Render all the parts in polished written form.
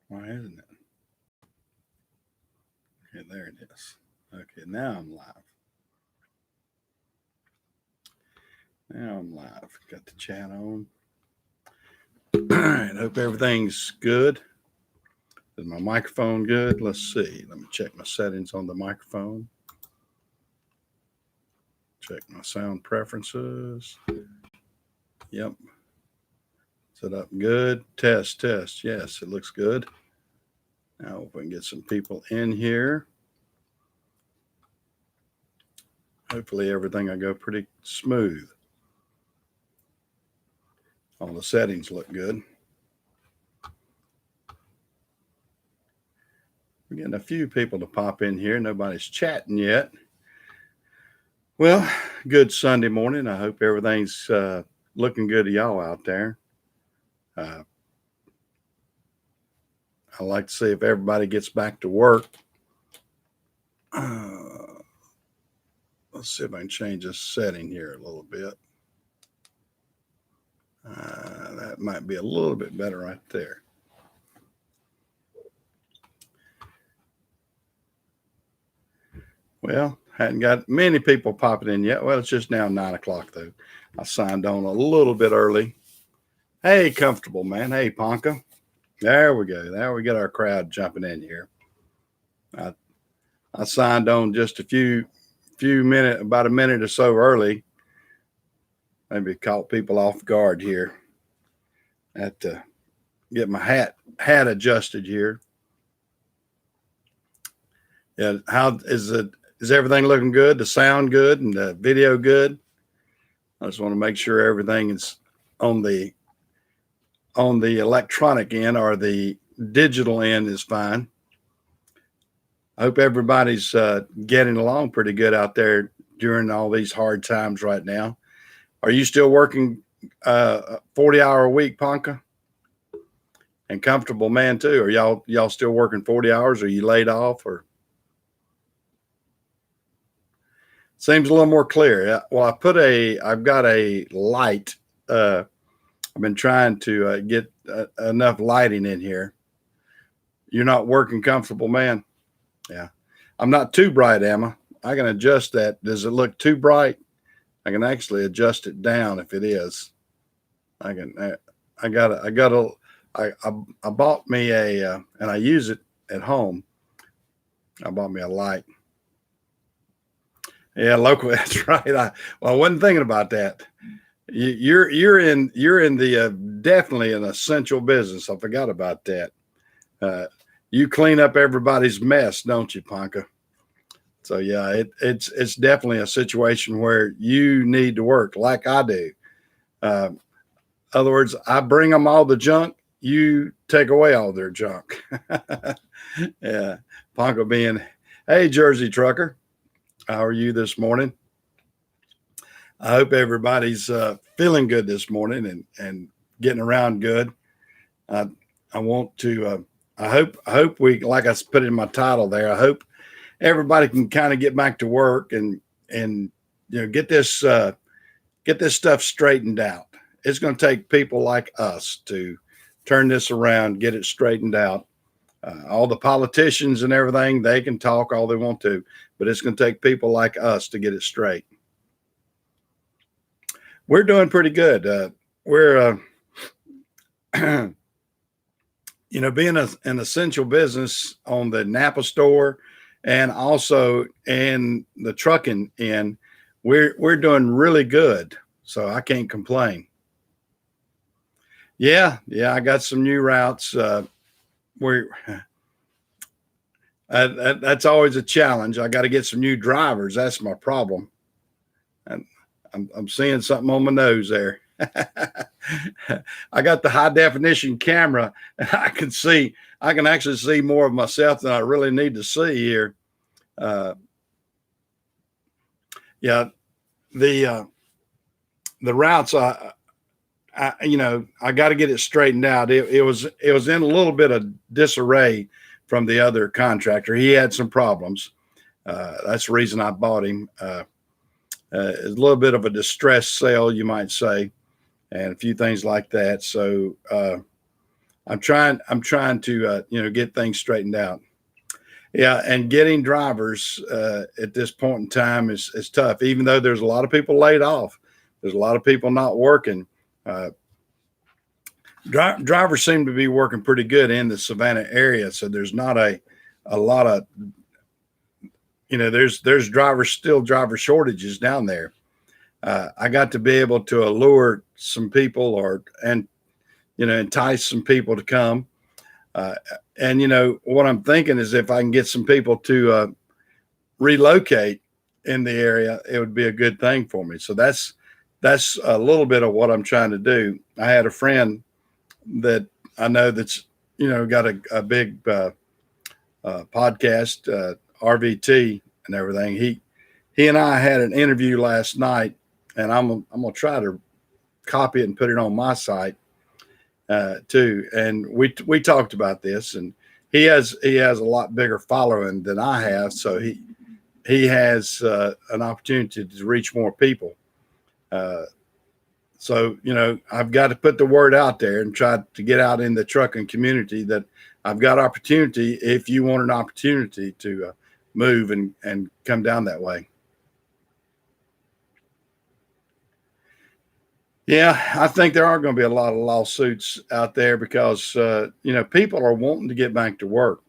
Why isn't it? Okay, there it is. Okay, now I'm live. Now I'm live. Got the chat on. All right, hope everything's good. Is my microphone good? Let's see. Let me check my settings on the microphone. Check my sound preferences. Yep. Set up good. Test. Yes, it looks good. Now if we can get some people in here. Hopefully everything will go pretty smooth. All the settings look good. We're getting a few people to pop in here. Nobody's chatting yet. Well, good Sunday morning. I hope everything's looking good to y'all out there. I like to see if everybody gets back to work. Let's see if I can change this setting here a little bit. That might be a little bit better right there. Well, hadn't got many people popping in yet. Well, it's just now 9 o'clock, though. I signed on a little bit early. Hey, comfortable man. Hey, Ponka. There we go. There we get our crowd jumping in here. I signed on just a few minutes, about a minute or so early. Maybe caught people off guard here. I had to get my hat adjusted here. Yeah, how is it? Is everything looking good? The sound good and the video good? I just want to make sure everything is on the electronic end or the digital end is fine. I hope everybody's getting along pretty good out there during all these hard times right now. Are you still working 40-hour a week, Ponka? And comfortable man too. Are y'all still working 40 hours? Are you laid off or? Seems a little more clear. Well, I've got a light. I've been trying to get enough lighting in here. You're not working comfortable, man. Yeah. I'm not too bright, am I? I can adjust that. Does it look too bright? I can actually adjust it down if it is. I bought me and I use it at home. I bought me a light. Yeah, local. That's right. I wasn't thinking about that. You're in the definitely an essential business. I forgot about that. You clean up everybody's mess, don't you, Ponka? So yeah, it's definitely a situation where you need to work like I do. In other words, I bring them all the junk. You take away all their junk. Yeah, Ponka being, hey, Jersey trucker. How are you this morning? I hope everybody's feeling good this morning and getting around good. I want to. I hope we, like I put in my title there. I hope everybody can kind of get back to work and get this stuff straightened out. It's going to take people like us to turn this around, get it straightened out. All the politicians and everything, they can talk all they want to, but it's going to take people like us to get it straight. We're doing pretty good. We're, being an essential business on the Napa Store and also in the trucking end, we're doing really good. So I can't complain. Yeah, I got some new routes. That's always a challenge. I got to get some new drivers. That's my problem. And I'm seeing something on my nose there. I got the high definition camera and I can actually see more of myself than I really need to see here. Yeah, the routes, I got to get it straightened out. It was in a little bit of disarray from the other contractor. He had some problems. That's the reason I bought him. It's a little bit of a distress sale, you might say, and a few things like that. So I'm trying to get things straightened out. Yeah, and getting drivers at this point in time is tough. Even though there's a lot of people laid off, there's a lot of people not working. Uh, Drivers seem to be working pretty good in the Savannah area, so there's not a lot of there's driver shortages down there. I got to be able to allure some people and entice some people to come. Uh, and what I'm thinking is if I can get some people to relocate in the area, it would be a good thing for me. So that's a little bit of what I'm trying to do. I had a friend that I know that's got a big podcast, RVT and everything. He and I had an interview last night, and I'm gonna try to copy it and put it on my site too. And we talked about this, and he has a lot bigger following than I have, so he has an opportunity to reach more people. So I've got to put the word out there and try to get out in the trucking community that I've got opportunity if you want an opportunity to move and come down that way. Yeah, I think there are going to be a lot of lawsuits out there because people are wanting to get back to work.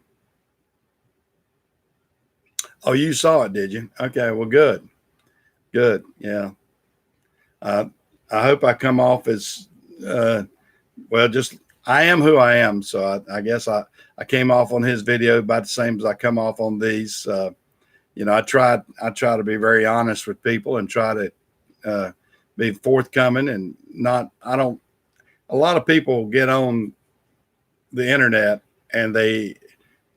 Oh, you saw it, did you? Okay, well, good. Yeah. I hope I come off as just I am who I am. So I guess I came off on his video about the same as I come off on these. I try to be very honest with people and try to be forthcoming and not. A lot of people get on the internet and they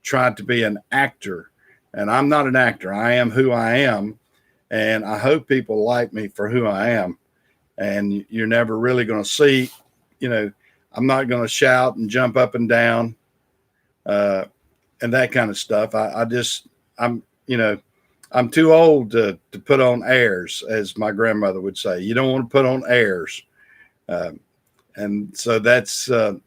try to be an actor, and I'm not an actor. I am who I am, and I hope people like me for who I am. And you're never really going to see, I'm not going to shout and jump up and down and that kind of stuff. I'm too old to put on airs, as my grandmother would say. You don't want to put on airs. And so that's, other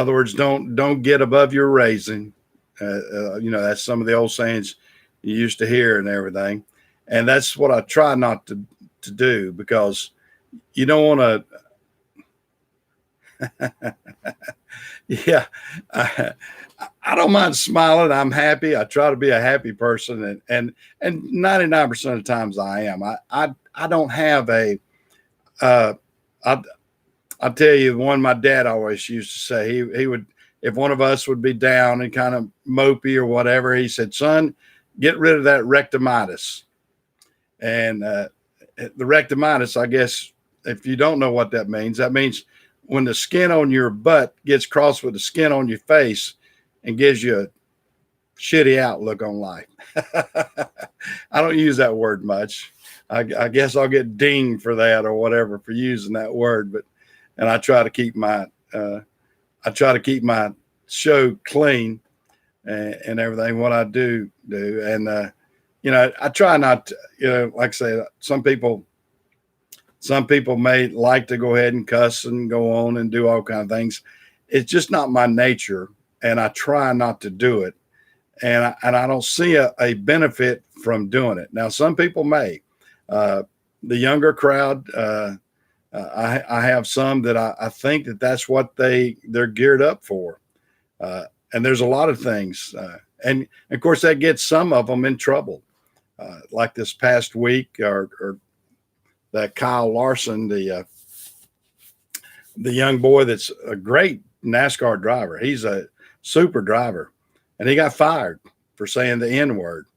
words, don't get above your raising. That's some of the old sayings you used to hear and everything. And that's what I try not to do, because you don't want to. Yeah, I don't mind smiling. I'm happy. I try to be a happy person, and 99% of the times I am. I don't have a. I'll tell you one my dad always used to say. He would, if one of us would be down and kind of mopey or whatever, he said, "Son, get rid of that rectomitis." And the rectomitis, I guess, if you don't know what that means when the skin on your butt gets crossed with the skin on your face and gives you a shitty outlook on life. I don't use that word much. I guess I'll get dinged for that or whatever for using that word. And I try to keep my show clean and everything. What I do, and I try not to, like I say, some people may like to go ahead and cuss and go on and do all kinds of things. It's just not my nature, and I try not to do it. And I don't see a benefit from doing it. Now, some people may. The younger crowd, I have some that I think that's what they're geared up for. And there's a lot of things. And of course, that gets some of them in trouble. Like this past week, or that Kyle Larson, the young boy that's a great NASCAR driver. He's a super driver, and he got fired for saying the N word.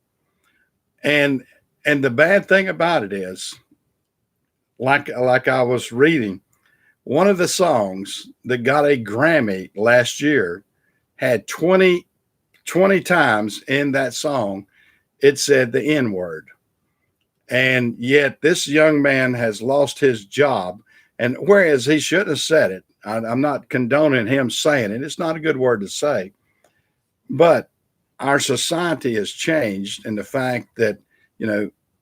And the bad thing about it is, like I was reading, one of the songs that got a Grammy last year had 20 times in that song it said the N word. And yet this young man has lost his job. And whereas he shouldn't have said it, I'm not condoning him saying it. It's not a good word to say. But our society has changed in the fact that,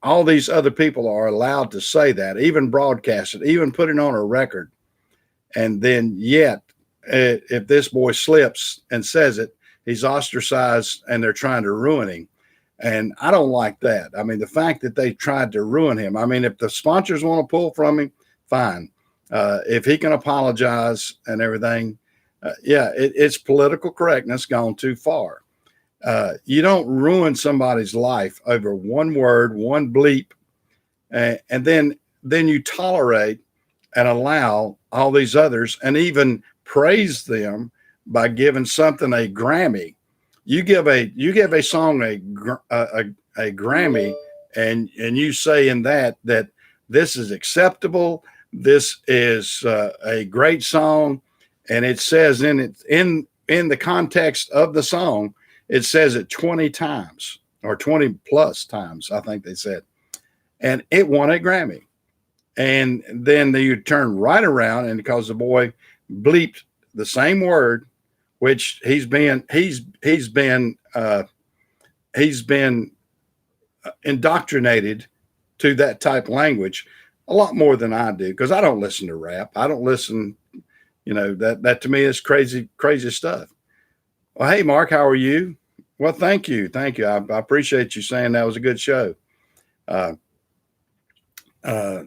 all these other people are allowed to say that, even broadcast it, even put it on a record. And then yet, if this boy slips and says it, he's ostracized and they're trying to ruin him. And I don't like that. I mean, the fact that they tried to ruin him. I mean, if the sponsors want to pull from him, fine. If he can apologize and everything, yeah, it's political correctness gone too far. You don't ruin somebody's life over one word, one bleep, and then you tolerate and allow all these others and even praise them by giving something a Grammy. You give a song a Grammy, and you say in that this is acceptable, this is a great song, and it says in the context of the song, it says it 20 times or 20 plus times, I think they said, and it won a Grammy. And then you turn right around, and because the boy bleeped the same word, which he's been indoctrinated to that type of language a lot more than I do, because I don't listen to rap. I don't listen, that to me is crazy stuff. Well, hey, Mark, how are you? Well, thank you. I appreciate you saying that was a good show.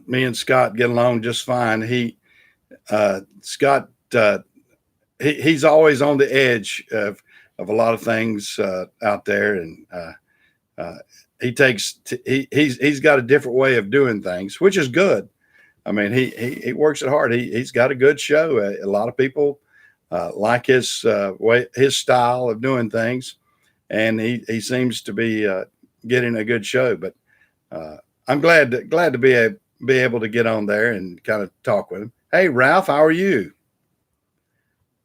Me and Scott get along just fine. Scott, he's always on the edge of a lot of things out there, and he's got a different way of doing things, which is good. I mean, he works it hard. He's got a good show. A lot of people like his style of doing things, and he seems to be getting a good show. But I'm glad to be able to get on there and kind of talk with him. Hey, Ralph, how are you?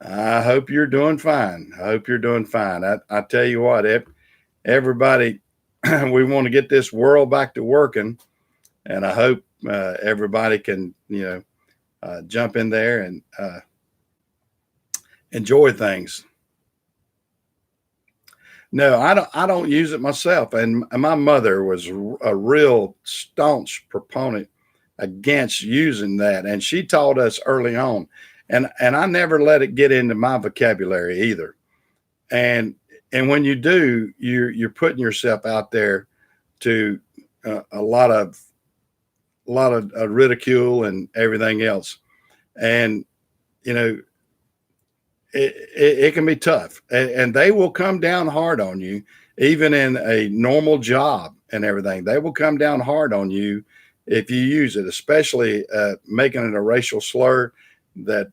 I hope you're doing fine. I tell you what, everybody, we want to get this world back to working, and I hope everybody can, jump in there and enjoy things. No, I don't use it myself, and my mother was a real staunch proponent against using that, and she taught us early on. And I never let it get into my vocabulary either. And when you do, you're putting yourself out there to a lot of ridicule and everything else. And it can be tough, and they will come down hard on you, even in a normal job and everything. They will come down hard on you if you use it, especially making it a racial slur that.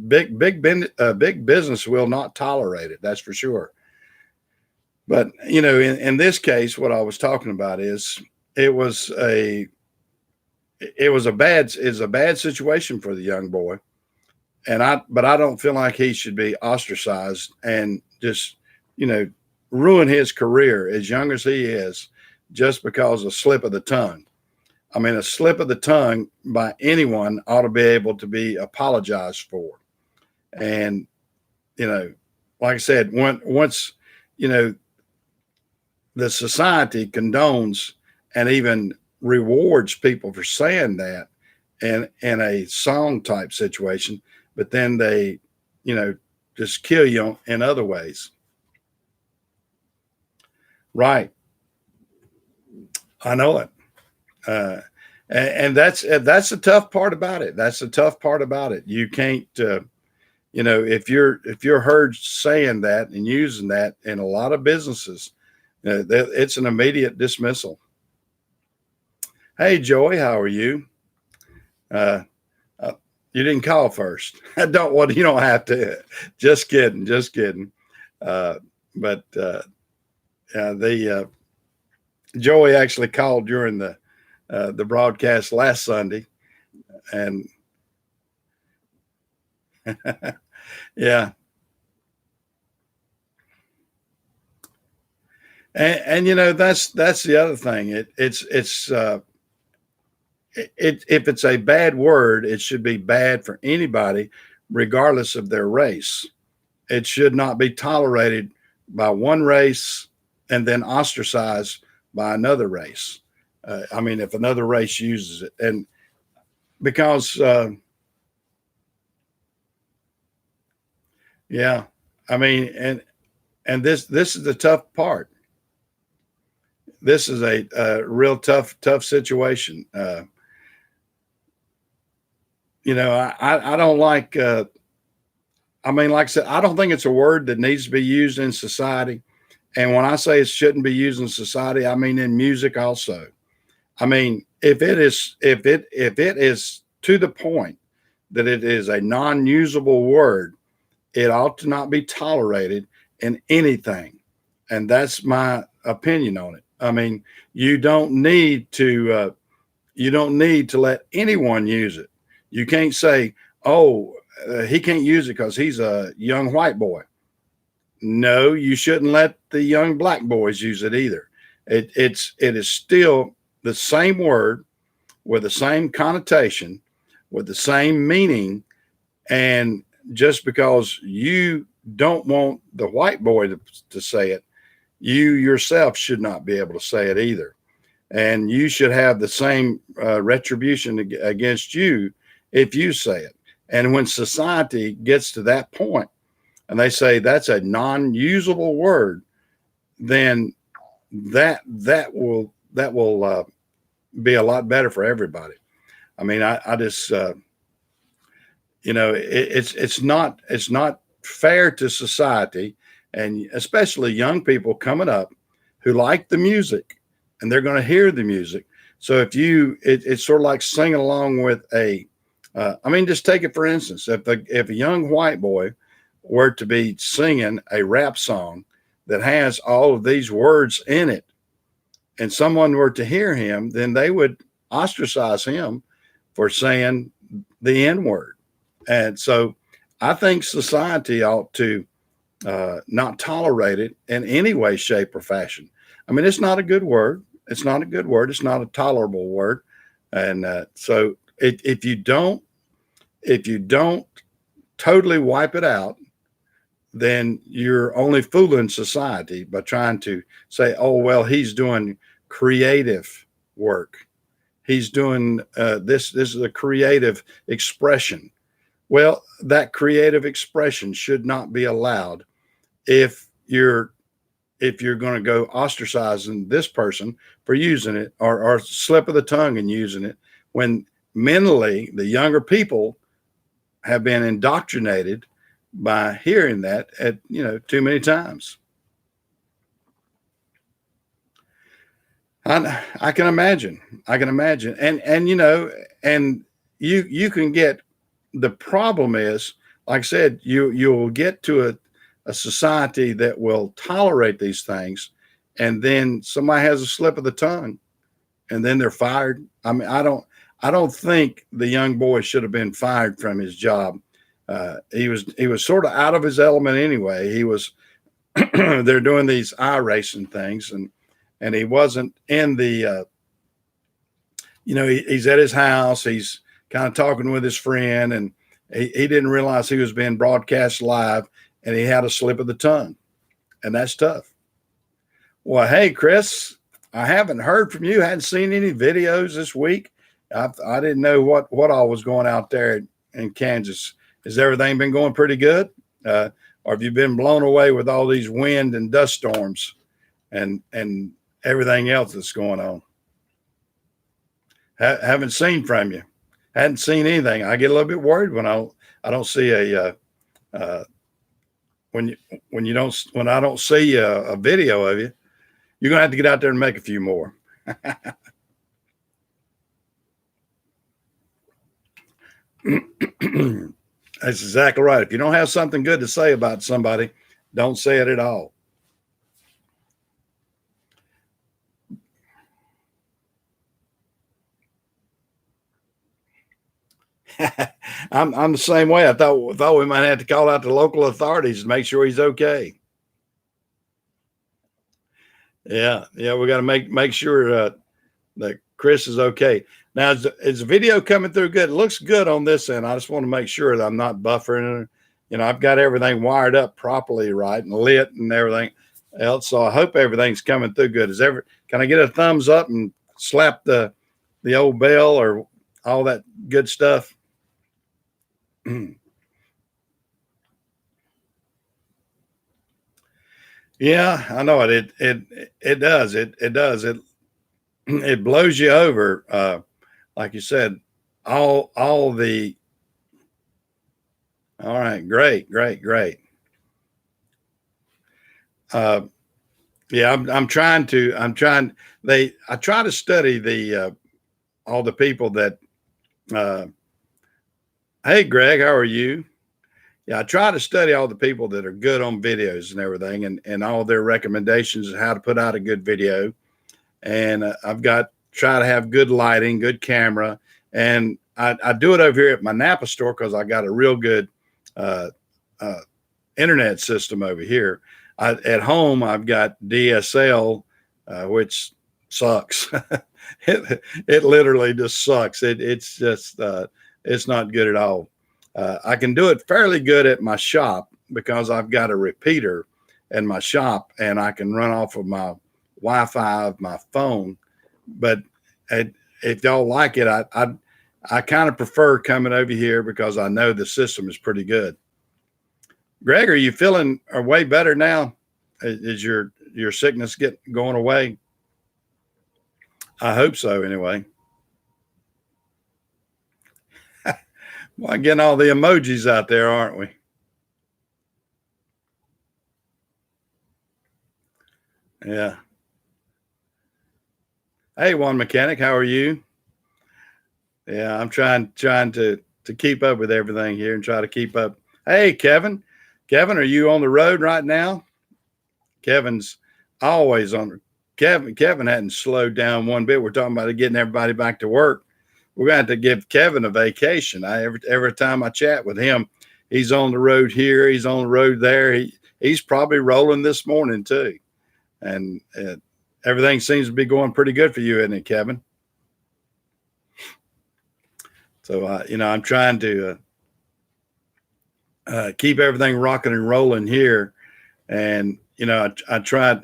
Big business will not tolerate it. That's for sure. But in this case, what I was talking about is it was a bad situation for the young boy, but I don't feel like he should be ostracized and just ruin his career as young as he is just because of a slip of the tongue. I mean, a slip of the tongue by anyone ought to be able to be apologized for. And, like I said, once, the society condones and even rewards people for saying that in a song type situation, but then they, just kill you in other ways. Right. I know it. And that's the tough part about it. You can't, if you're heard saying that and using that in a lot of businesses, it's an immediate dismissal. Hey, Joey, how are you? You didn't call first. You don't have to. Just kidding. Joey actually called during the broadcast last Sunday, and yeah, and that's the other thing. If it's a bad word, it should be bad for anybody, regardless of their race. It should not be tolerated by one race and then ostracized by another race. I mean, if another race uses it, and because Yeah. I mean, and this is the tough part. This is a real tough situation. I don't like. I mean, like I said, I don't think it's a word that needs to be used in society. And when I say it shouldn't be used in society, I mean in music also. I mean, if it is to the point that it is a non-usable word, it ought to not be tolerated in anything. And that's my opinion on it. I mean, you don't need to you don't need to let anyone use it. You can't say, "Oh, he can't use it because he's a young white boy." No, you shouldn't let the young black boys use it either. It is still the same word with the same connotation, with the same meaning, and just because you don't want the white boy to say it, you yourself should not be able to say it either. And you should have the same retribution against you if you say it. And when society gets to that point and they say that's a non-usable word, then that will be a lot better for everybody. I mean, I just it's not fair to society, and especially young people coming up who like the music and they're going to hear the music. So it's sort of like singing along with I mean, just take it for instance. If a young white boy were to be singing a rap song that has all of these words in it, and someone were to hear him, then they would ostracize him for saying the N word. And so I think society ought to not tolerate it in any way, shape, or fashion. I mean, it's not a good word. It's not a good word. It's not a tolerable word. And so if you don't totally wipe it out, then you're only fooling society by trying to say, "Oh well, he's doing creative work. He's doing this. This is a creative expression." Well, that creative expression should not be allowed if you're going to go ostracizing this person for using it, or slip of the tongue and using it, when mentally the younger people have been indoctrinated by hearing that at too many times. I can imagine. I can imagine. And you can get, the problem is, like I said, you'll get to a society that will tolerate these things, and then somebody has a slip of the tongue, and then they're fired. I mean, I don't think the young boy should have been fired from his job. He was sort of out of his element anyway. He was they're doing these racing things, and he wasn't in the he's at his house. He's kind of talking with his friend, and he didn't realize he was being broadcast live, and he had a slip of the tongue, and that's tough. Well, hey, Chris, I haven't heard from you. Hadn't seen any videos this week. I didn't know what all was going out there in Kansas. Has everything been going pretty good? Or have you been blown away with all these wind and dust storms and everything else that's going on? Haven't seen from you. Hadn't seen anything. I get a little bit worried when I don't see uh, when I don't see a video of you. You're gonna have to get out there and make a few more. That's exactly right. If you don't have something good to say about somebody, don't say it at all. I'm the same way. I thought we might have to call out the local authorities to make sure he's okay. Yeah, yeah, we got to make sure that Chris is okay. Now, is the video coming through good? It looks good on this end. I just want to make sure that I'm not buffering. I've got everything wired up properly, right, and lit and everything else. So I hope everything's coming through good. Can I get a thumbs up and slap the old bell or all that good stuff? Yeah, I know it. It does. It does. It blows you over. Like you said, all the. All right, great, great, great. Uh, yeah, I'm trying to. I'm trying. I try to study the all the people that. Uh, hey, Greg, how are you? Yeah, I try to study all the people that are good on videos and everything, and all their recommendations of how to put out a good video. And I've got try to have good lighting, good camera, and I do it over here at my Napa store because I got a real good uh, uh, internet system over here. At home, I've got DSL, which sucks. It literally just sucks. It's just it's not good at all. I can do it fairly good at my shop because I've got a repeater in my shop, and I can run off of my Wi-Fi of my phone. But if y'all like it, I kind of prefer coming over here because I know the system is pretty good. Greg, are you feeling way better now? Is your sickness going away? I hope so. Anyway, well, getting all the emojis out there, aren't we? Yeah. Hey, one mechanic, how are you? Yeah, I'm trying to keep up with everything here and try to keep up. Hey, Kevin. Kevin, are you on the road right now? Kevin's always on. Kevin hadn't slowed down one bit. We're talking about getting everybody back to work. We're going to have to give Kevin a vacation. Every time I chat with him, he's on the road here. He's on the road there. He's probably rolling this morning too, and everything seems to be going pretty good for you, isn't it, Kevin? So I'm trying to keep everything rocking and rolling here, and I tried,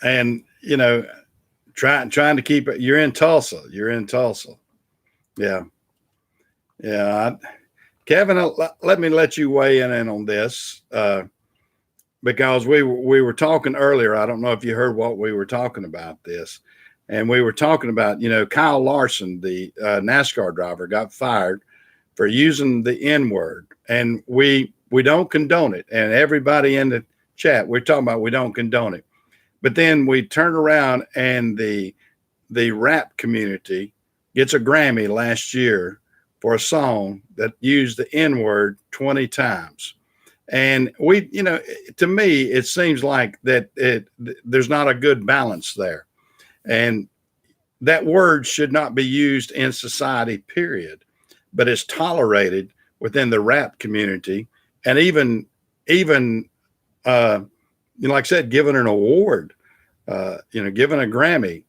and trying to keep it. You're in Tulsa. You're in Tulsa. Yeah, yeah. Kevin, let me let you weigh in on this because we were talking earlier. I don't know if you heard what we were talking about this, and we were talking about Kyle Larson, the NASCAR driver, got fired for using the N word, and we don't condone it. And everybody in the chat, we're talking about we don't condone it. But then we turn around and the rap community gets a Grammy last year for a song that used the N word 20 times. And to me, it seems like that there's not a good balance there. And that word should not be used in society, period. But it's tolerated within the rap community, and even like I said, given an award, given a Grammy.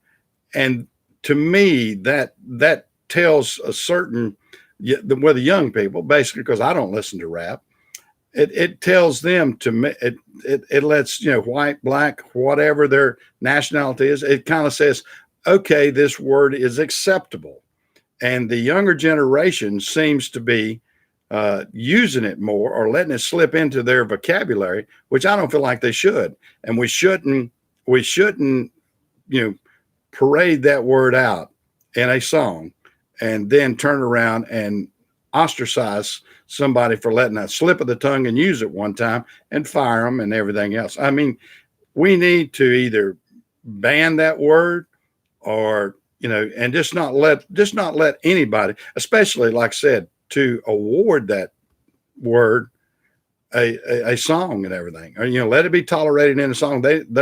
And to me, that tells a certain with the young people, basically, because I don't listen to rap. It tells them to me. It lets white, black, whatever their nationality is. It kind of says, okay, this word is acceptable, and the younger generation seems to be using it more or letting it slip into their vocabulary, which I don't feel like they should. And we shouldn't parade that word out in a song and then turn around and ostracize somebody for letting a slip of the tongue and use it one time and fire them and everything else. I mean, we need to either ban that word or and just not let anybody, especially like I said, to award that word a song and everything, or let it be tolerated in a song. I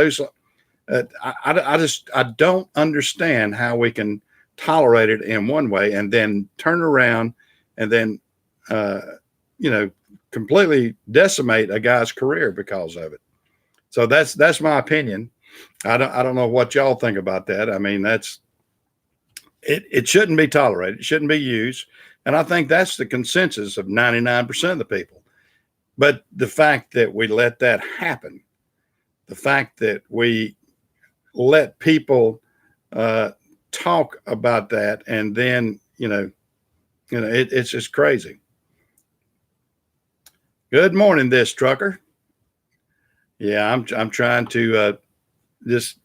don't understand how we can tolerate it in one way and then turn around and then uh, completely decimate a guy's career because of it. So that's my opinion. I don't know what y'all think about that. I mean, it shouldn't be tolerated. It shouldn't be used. And I think that's the consensus of 99% of the people. But the fact that we let that happen, the fact that we let people talk about that, and then it's just crazy. Good morning, this trucker. Yeah, I'm trying to just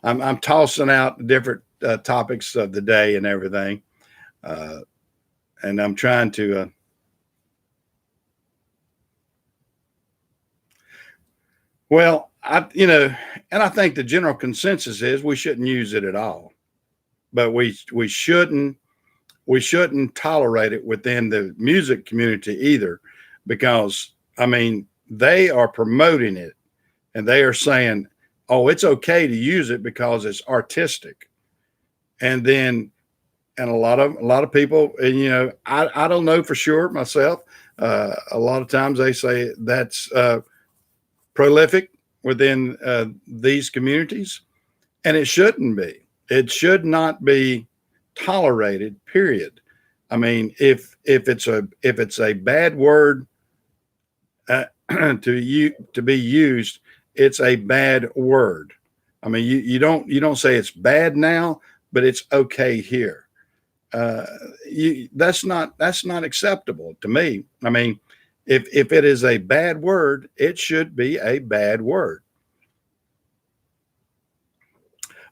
I'm tossing out different topics of the day and everything, uh, and I'm trying to. Well, and I think the general consensus is we shouldn't use it at all, but we shouldn't tolerate it within the music community either, because I mean they are promoting it and they are saying, "Oh, it's okay to use it because it's artistic," and then and a lot of people, and I don't know for sure myself. A lot of times they say that's prolific within these communities, and it shouldn't be. It should not be tolerated. Period. I mean, if it's a bad word to be used, it's a bad word. I mean, you don't say it's bad now, but it's okay here. uh, that's not acceptable to me. I mean, if it is a bad word, it should be a bad word.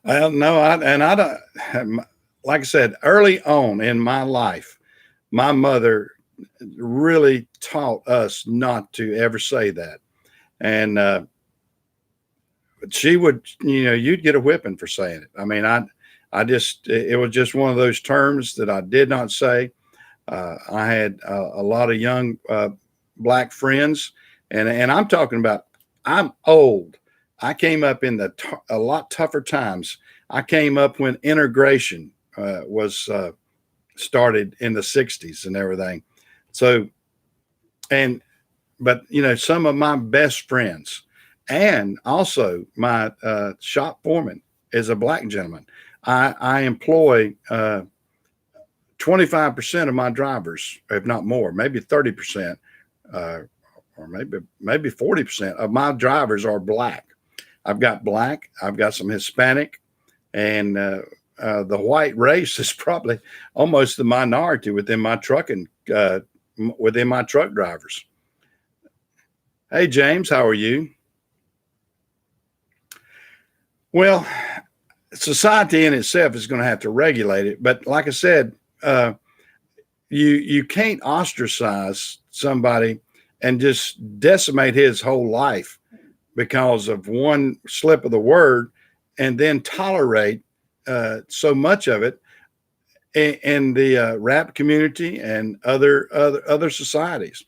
I don't know. I don't. Like I said, early on in my life, my mother really taught us not to ever say that, and she would, you'd get a whipping for saying it. I mean, I just, it was just one of those terms that I did not say. I had a lot of young black friends, and I'm talking about, I'm old. I came up in a lot tougher times. I came up when integration was started in the '60s and everything. So, and but some of my best friends, and also my shop foreman is a black gentleman. I employ 25% of my drivers, if not more, maybe 30%, uh, or maybe 40% of my drivers are black. I've got black, I've got some Hispanic, and the white race is probably almost the minority within my truck drivers. Hey James, how are you? Well, society in itself is going to have to regulate it, but like I said, uh, you can't ostracize somebody and just decimate his whole life because of one slip of the word, and then tolerate so much of it in the rap community and other societies.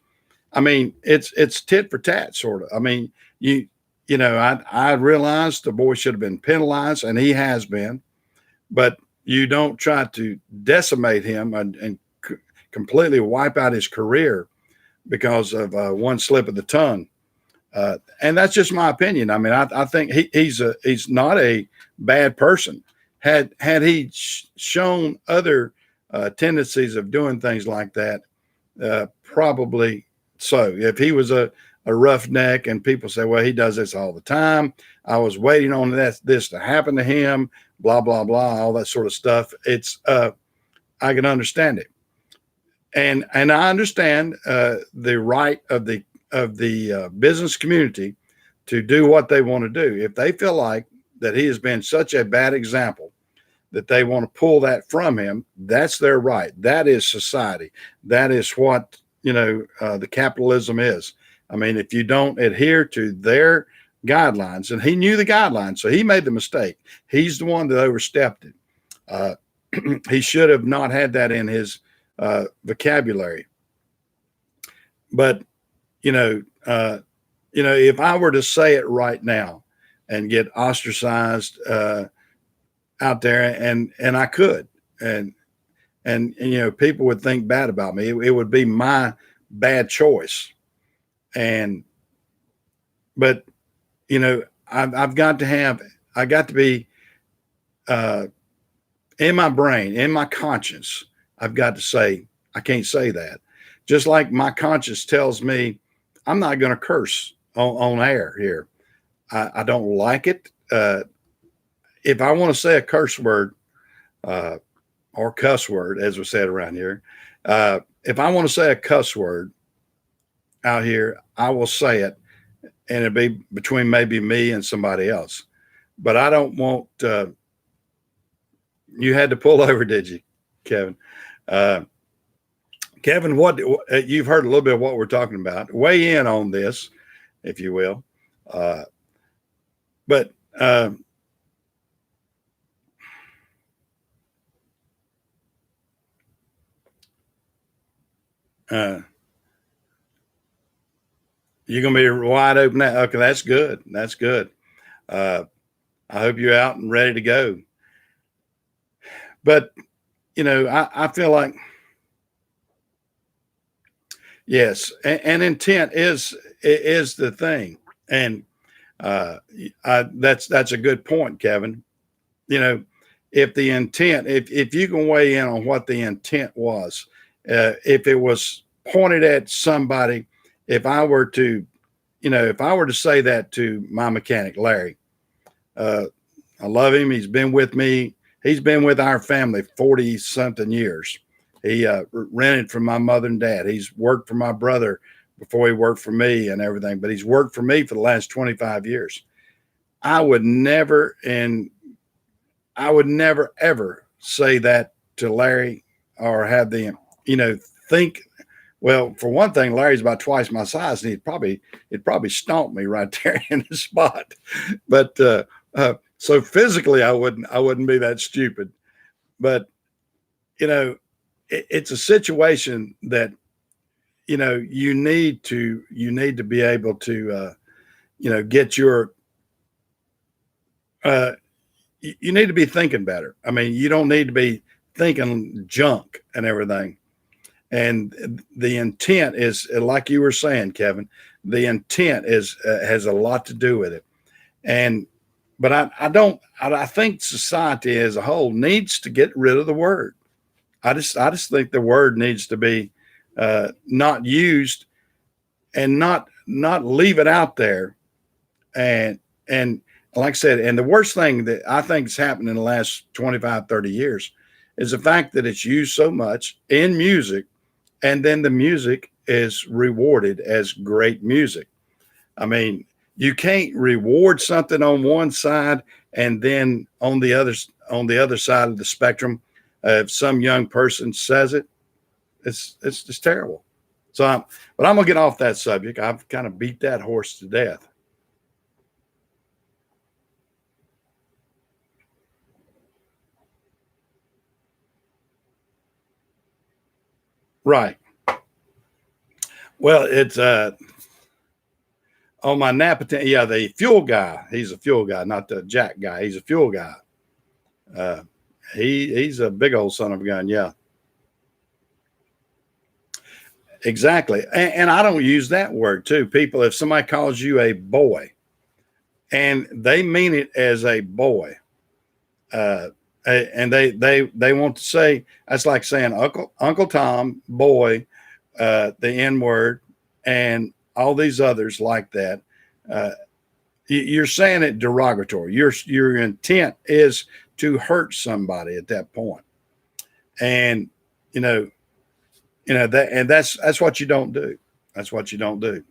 I mean, it's tit for tat, sort of. I mean, I realized the boy should have been penalized, and he has been, but you don't try to decimate him and completely wipe out his career because of one slip of the tongue. And that's just my opinion. I mean, I think he's not a bad person. Had he shown other tendencies of doing things like that, probably so. If he was a roughneck, and people say, well, he does this all the time. I was waiting on this to happen to him, blah, blah, blah, all that sort of stuff. It's I can understand it. And I understand the right of the business community to do what they want to do. If they feel like that he has been such a bad example that they want to pull that from him, that's their right. That is society. That is what the capitalism is. I mean, if you don't adhere to their guidelines, and he knew the guidelines, so he made the mistake. He's the one that overstepped it. Uh, he should have not had that in his vocabulary. But you know, uh, if I were to say it right now and get ostracized out there, and I could, and people would think bad about me. It would be my bad choice. And but I've got to have, I got to be uh, in my brain, in my conscience. I've got to say I can't say that. Just like my conscience tells me I'm not going to curse on air here. I don't like it. If I want to say a curse word, uh, or cuss word, as we said around here, if I want to say a cuss word, out here, I will say it, and it'll be between maybe me and somebody else. But I don't want. You had to pull over, did you, Kevin? Uh, Kevin, what you've heard a little bit of what we're talking about. Weigh in on this, if you will. Uh, but uh, you're gonna be wide open. Okay, that's good. That's good. Uh, I hope you're out and ready to go. But I feel like yes, and intent is the thing, and uh, that's a good point, Kevin. You know, if the intent, if you can weigh in on what the intent was, if it was pointed at somebody, if I were to, if I were to say that to my mechanic Larry, uh, I love him. He's been with me. He's been with our family 40 something years. He rented from my mother and dad. He's worked for my brother before he worked for me and everything, but he's worked for me for the last 25 years. I would never, and I would never ever say that to Larry or have the, think, well, for one thing, Larry's about twice my size and he'd probably stomp me right there in the spot. But, so physically I wouldn't be that stupid, but it's a situation that you need to be able to get your uh, you need to be thinking better. I mean, you don't need to be thinking junk and everything. And the intent is, like you were saying, Kevin, the intent is has a lot to do with it. And but I don't. I think society as a whole needs to get rid of the word. I just think the word needs to be not used and not leave it out there. And like I said, and the worst thing that I think has happened in the last 25, 30 years is the fact that it's used so much in music, and then the music is rewarded as great music. I mean, you can't reward something on one side and then on the other side of the spectrum, if some young person says it, it's just terrible. But I'm gonna get off that subject. I've kind of beat that horse to death. Right. Well, it's on my Napa. Yeah, the fuel guy. He's a fuel guy, not the jack guy. He's a fuel guy. Uh, he's a big old son of a gun. Yeah, exactly. And I don't use that word too. People, if somebody calls you a boy, and they mean it as a boy, uh, and they want to say that's like saying Uncle Tom, boy, the N word, and all these others like that. Uh, you're saying it derogatory. Your intent is to hurt somebody at that point, and you know that, and that's what you don't do. That's what you don't do.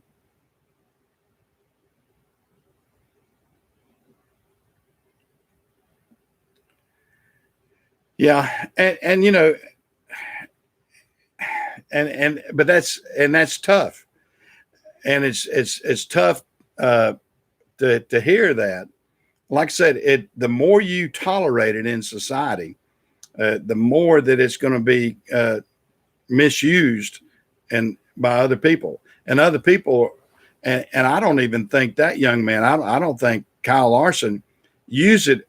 Yeah, and and but that's tough, and it's tough to hear that. Like I said, the more you tolerate it in society, the more that it's going to be misused and by other people and other people. And I don't even think that young man. I don't think Kyle Larson used it.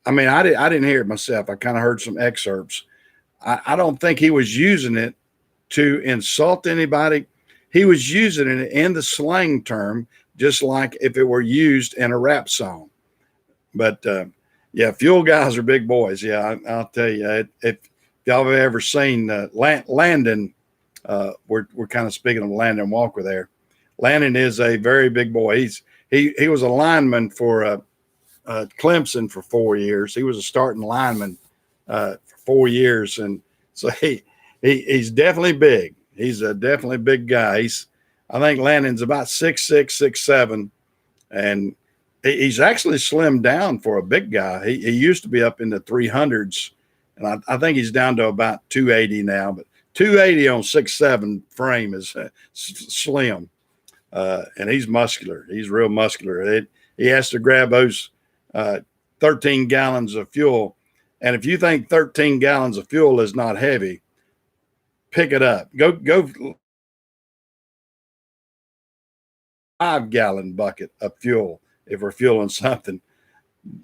I mean, I didn't hear it myself. I kind of heard some excerpts. I don't think he was using it to insult anybody. He was using it in the slang term, just like if it were used in a rap song. But yeah, fuel guys are big boys. Yeah, I'll tell you. If y'all have ever seen Landon, we're kind of speaking of Landon Walker there. Landon is a very big boy. He was a lineman for Clemson for 4 years. He was a starting lineman for 4 years, and so he's definitely big. He's a definitely big guy. I think Landon's about 6'6", 6'7", and he's actually slimmed down for a big guy. He used to be up in the 300s, and I think he's down to about 280 now. But 280 on 6'7" frame is slim, and he's muscular. He's real muscular. He has to grab those 13 gallons of fuel, and if you think 13 gallons of fuel is not heavy, pick it up. Go 5-gallon bucket of fuel if we're fueling something.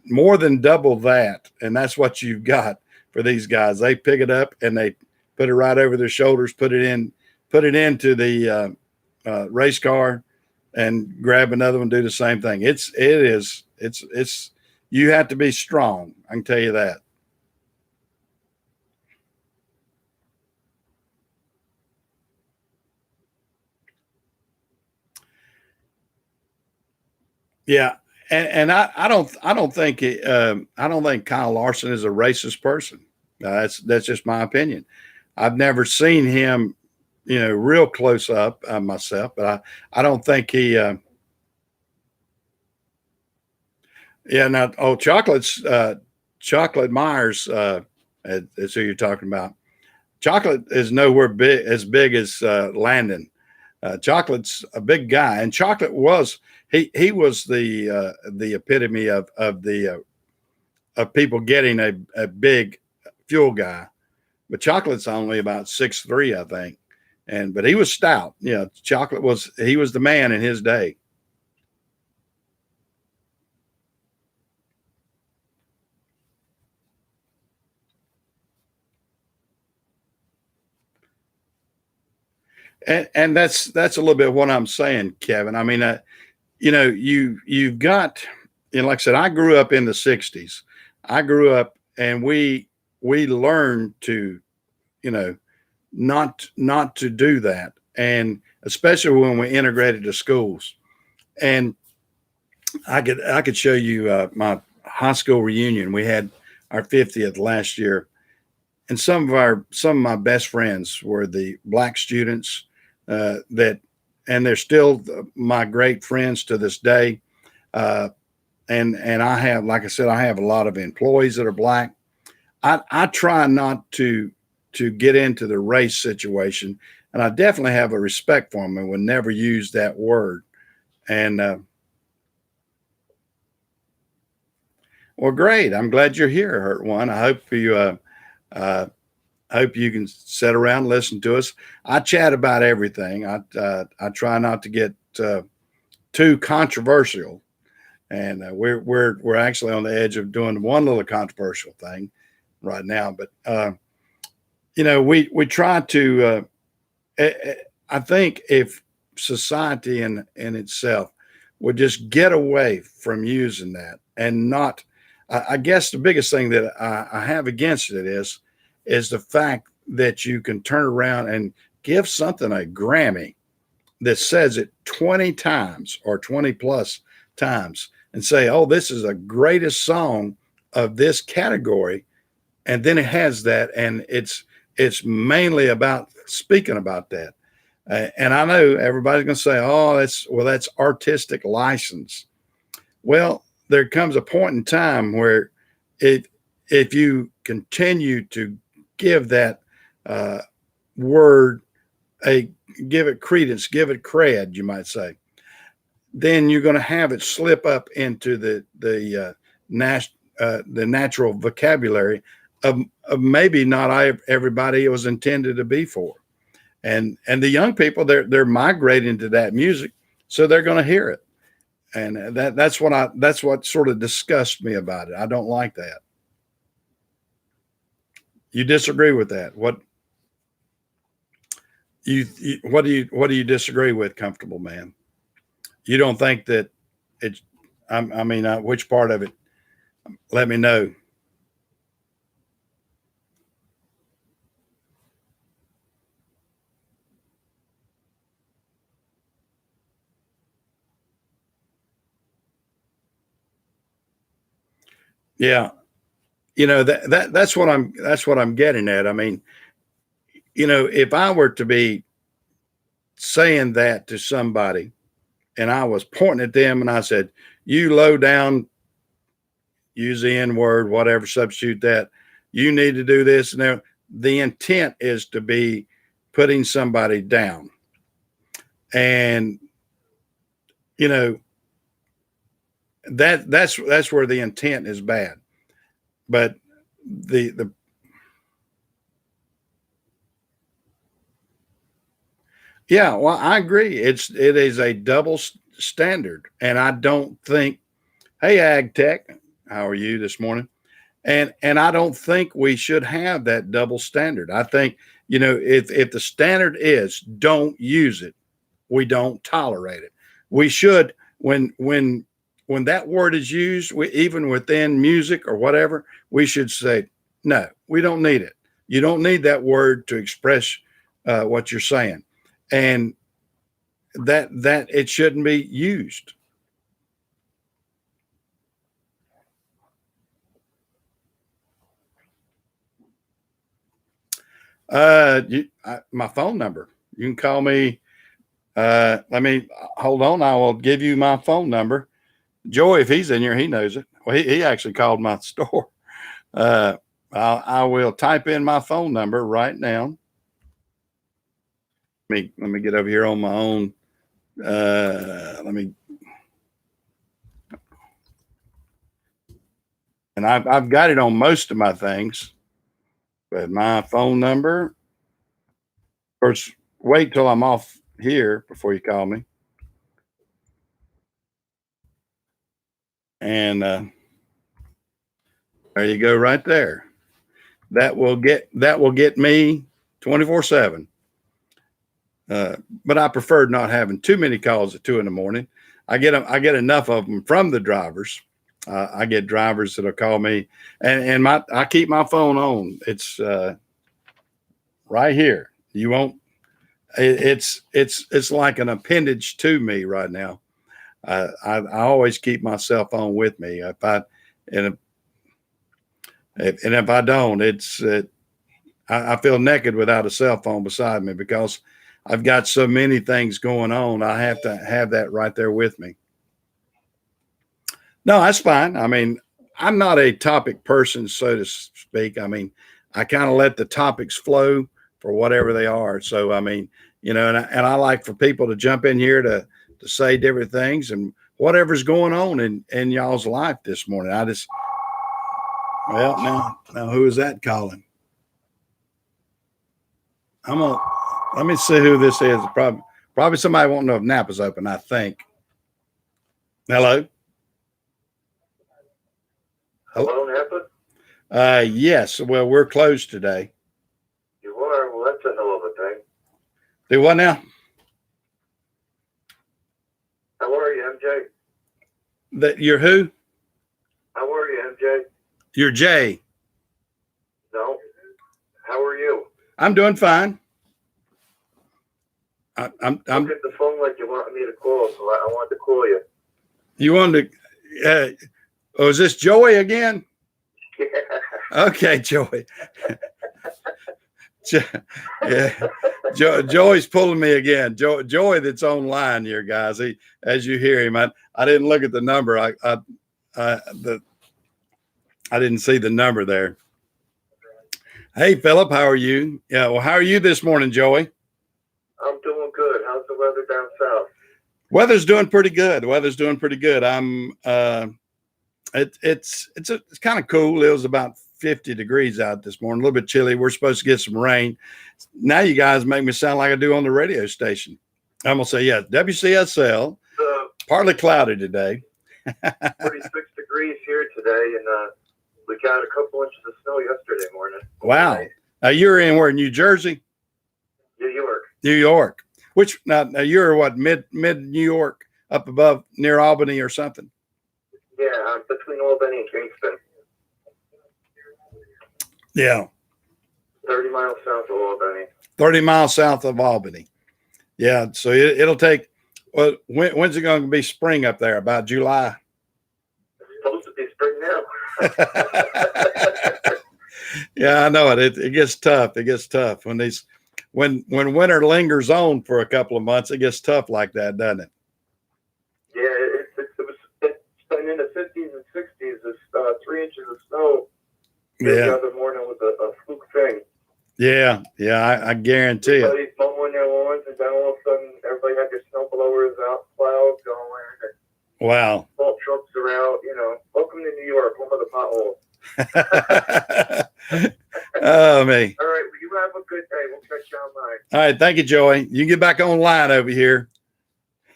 More than double that, and that's what you've got for these guys. They pick it up and they put it right over their shoulders, put it into the race car, and grab another one. Do the same thing. It's you have to be strong. I can tell you that. Yeah, and I don't think I don't think Kyle Larson is a racist person. That's just my opinion. I've never seen him, real close up myself, but I don't think he. Yeah, now Chocolate Myers is who you're talking about. Chocolate is nowhere big as Landon. Chocolate's a big guy, and Chocolate was he was the epitome of people getting a big fuel guy. But Chocolate's only about 6'3", I think, but he was stout. Chocolate was the man in his day. And that's a little bit of what I'm saying, Kevin. I mean, you've got, like I said, I grew up in the '60s. I grew up, and we learned to, not to do that, and especially when we integrated to schools. And I could show you my high school reunion. We had our 50th last year, and some of my best friends were the black students and they're still my great friends to this day. And I have, like I said, I have a lot of employees that are black. I try not to get into the race situation, and I definitely have a respect for them and would never use that word. And well, great. I'm glad you're here, Hurt One. I hope you can sit around and listen to us. I chat about everything. I try not to get too controversial, and we're actually on the edge of doing one little controversial thing right now. But we try to. I think if society in itself would just get away from using that and not, I guess the biggest thing that I have against it is the fact that you can turn around and give something a Grammy that says it 20 times or 20 plus times and say, oh, this is the greatest song of this category. And then it has that, and it's mainly about speaking about that. And I know everybody's going to say, oh, that's artistic license. Well, there comes a point in time where if you continue to give that word give it credence, give it cred, you might say, then you're going to have it slip up into the natural vocabulary of maybe not everybody it was intended to be for. And the young people, they're migrating to that music, so they're going to hear it. And that's what sort of disgusts me about it. I don't like that. You disagree with that? What do you disagree with, Comfortable Man? You don't think that it's? I mean, which part of it? Let me know. Yeah, that's what I'm getting at. I mean, if I were to be saying that to somebody, and I was pointing at them and I said, "You low down, use the N word, whatever, substitute that. You need to do this." And the intent is to be putting somebody down. And, you know, that's where the intent is bad. But the yeah, well, I agree. It is a double standard, and I don't think. Hey, Ag Tech, how are you this morning? And I don't think we should have that double standard. I think, you know, if the standard is don't use it, we don't tolerate it. We should, when that word is used, even within music or whatever, we should say no. We don't need it. You don't need that word to express what you're saying, and that it shouldn't be used. My phone number. You can call me. Let me hold on. I will give you my phone number. Joey, if he's in here, he knows it. Well, he actually called my store. I will type in my phone number right now. Let me get over here on my own. And I've got it on most of my things, but my phone number. Of course, wait till I'm off here before you call me. And there you go, right there. That will get me 24/7. But I prefer not having too many calls at 2 a.m. I get enough of them from the drivers. I get drivers that'll call me, and I keep my phone on. It's right here. You won't. It's like an appendage to me right now. I always keep my cell phone with me. If I don't, I feel naked without a cell phone beside me because I've got so many things going on. I have to have that right there with me. No, that's fine. I mean, I'm not a topic person, so to speak. I mean, I kind of let the topics flow for whatever they are. So, I mean, you know, and I like for people to jump in here to say different things and whatever's going on in y'all's life this morning. Now who is that calling? Let me see who this is. Probably somebody won't know if Napa's open, I think. Hello? Hello, Napa? Yes. Well, we're closed today. You are? Well, that's a hell of a thing. Do what now? How are you, MJ? You're who? How are you, MJ? You're Jay. No. How are you? I'm doing fine. I'm Look at the phone like you want me to call, so I wanted to call you. You wanted to? Is this Joey again? Yeah. Okay, Joey. Yeah, Joey's pulling me again. Joey, that's online here, guys. As you hear him, I didn't look at the number. I didn't see the number there. Hey, Philip, how are you? Yeah, well, how are you this morning, Joey? I'm doing good. How's the weather down south? Weather's doing pretty good. It's kind of cool. It was about 50 degrees out this morning, a little bit chilly. We're supposed to get some rain. Now you guys make me sound like I do on the radio station. I'm gonna say, yeah, WCSL. Partly cloudy today. 46 degrees here today, and we got a couple inches of snow yesterday morning. Wow. Now you're in where? New Jersey? New York. New York. Which now you're what, mid New York, up above near Albany or something? Yeah, I'm between Albany and Kingston. Yeah. 30 miles south of Albany. 30 miles south of Albany. Yeah. So it'll take, well, when's it going to be spring up there? About July? It's supposed to be spring now. Yeah, I know it. It gets tough. It gets tough when when winter lingers on for a couple of months, it gets tough like that, doesn't it? Yeah, it's been in the 50s and 60s. It's 3 inches of snow the other morning was a fluke thing. Yeah, I guarantee it. Everybody's mowing their lawns, and then all of a sudden, everybody had their snow blowers out, plows going, and Wow. salt trucks are out. Welcome to New York, home of the potholes. Oh, me. All right, well, you have a good day. We'll catch you online. All right, thank you, Joey. You can get back online over here.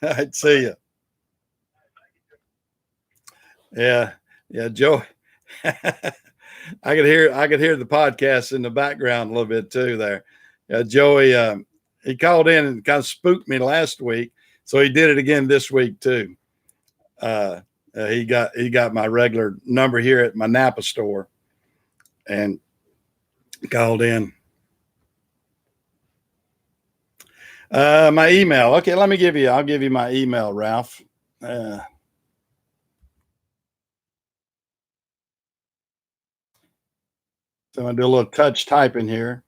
All right, see you. Yeah, Joey. I could hear the podcast in the background a little bit too there. Joey, he called in and kind of spooked me last week, so he did it again this week too. He got my regular number here at my Napa store, and called in. My email. Okay, I'll give you my email, Ralph. So I'm going to do a little touch typing here.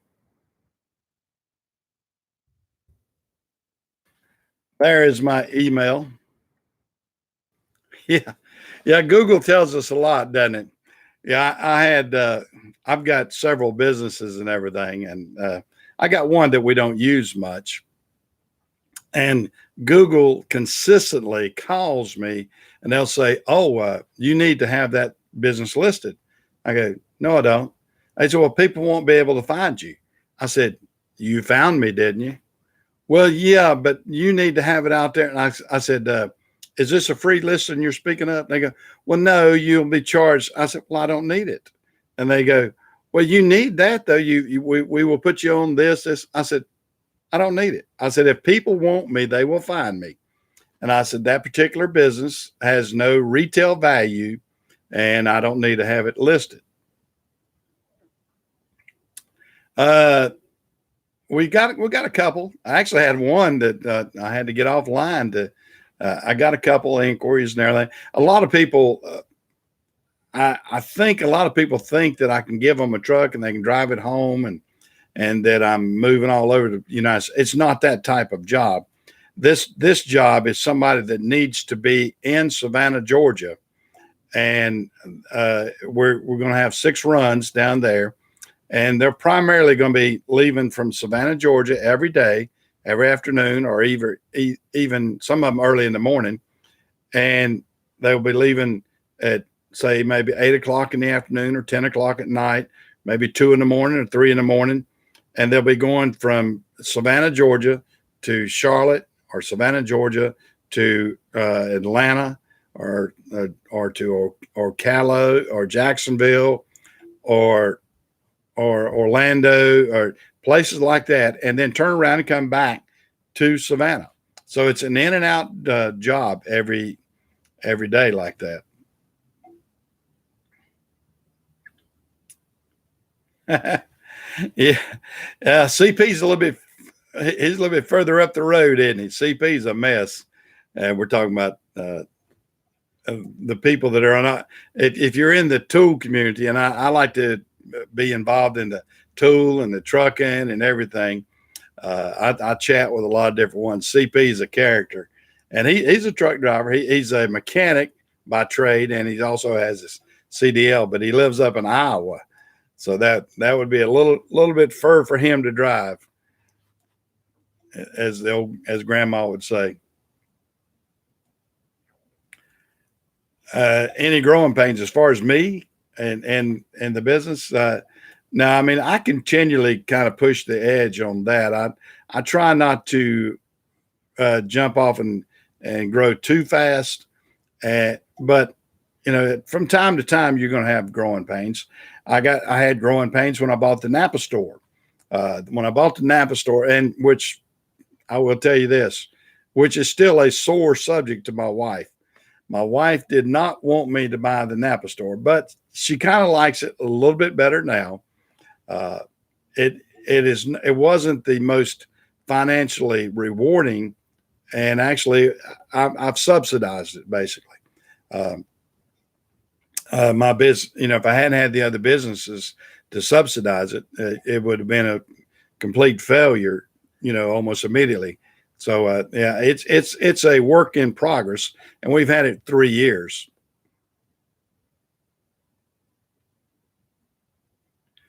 There is my email. Yeah. Google tells us a lot, doesn't it? Yeah, I've got several businesses and everything, and I got one that we don't use much. And Google consistently calls me, and they'll say, "Oh, you need to have that business listed." I go, "No, I don't." They said, "Well, people won't be able to find you." I said, "You found me, didn't you?" "Well, yeah, but you need to have it out there." And I said, "Is this a free listing you're speaking of?" They go, "Well, no, you'll be charged." I said, "Well, I don't need it." And they go, "Well, you need that though. We will put you on this." I said, "I don't need it." I said, "If people want me, they will find me." And I said, "That particular business has no retail value, and I don't need to have it listed." We got a couple. I actually had one that I had to get offline to. I got a couple of inquiries and everything. A lot of people, I think a lot of people think that I can give them a truck and they can drive it home, and that I'm moving all over the United States. It's not that type of job. This job is somebody that needs to be in Savannah, Georgia, and we're going to have 6 runs down there. And they're primarily going to be leaving from Savannah, Georgia every day, every afternoon, or even some of them early in the morning. And they'll be leaving at, say, maybe 8 o'clock in the afternoon or 10 o'clock at night, maybe 2 in the morning or 3 in the morning. And they'll be going from Savannah, Georgia to Charlotte, or Savannah, Georgia to Atlanta, or to Ocala or Jacksonville, or Orlando, or places like that, and then turn around and come back to Savannah. So it's an in and out job every day like that. Yeah. CP's he's a little bit further up the road, isn't he? CP's a mess. And we're talking about the people that are not, if you're in the tool community, and I like to be involved in the tool and the trucking and everything. I chat with a lot of different ones. CP is a character, and he's a truck driver. He's a mechanic by trade, and he also has his CDL, but he lives up in Iowa. So that would be a little bit fur for him to drive, as grandma would say. Any growing pains as far as me and the business? No, I mean, I continually kind of push the edge on that. I try not to jump off and grow too fast. But from time to time, you're going to have growing pains. I had growing pains when I bought the Napa Store. When I bought the Napa Store, and which I will tell you this, which is still a sore subject to my wife. My wife did not want me to buy the Napa Store, but she kind of likes it a little bit better now. It wasn't the most financially rewarding, and actually I've subsidized it basically. My business, if I hadn't had the other businesses to subsidize it, it would have been a complete failure, almost immediately. So yeah, it's a work in progress, and we've had it 3 years.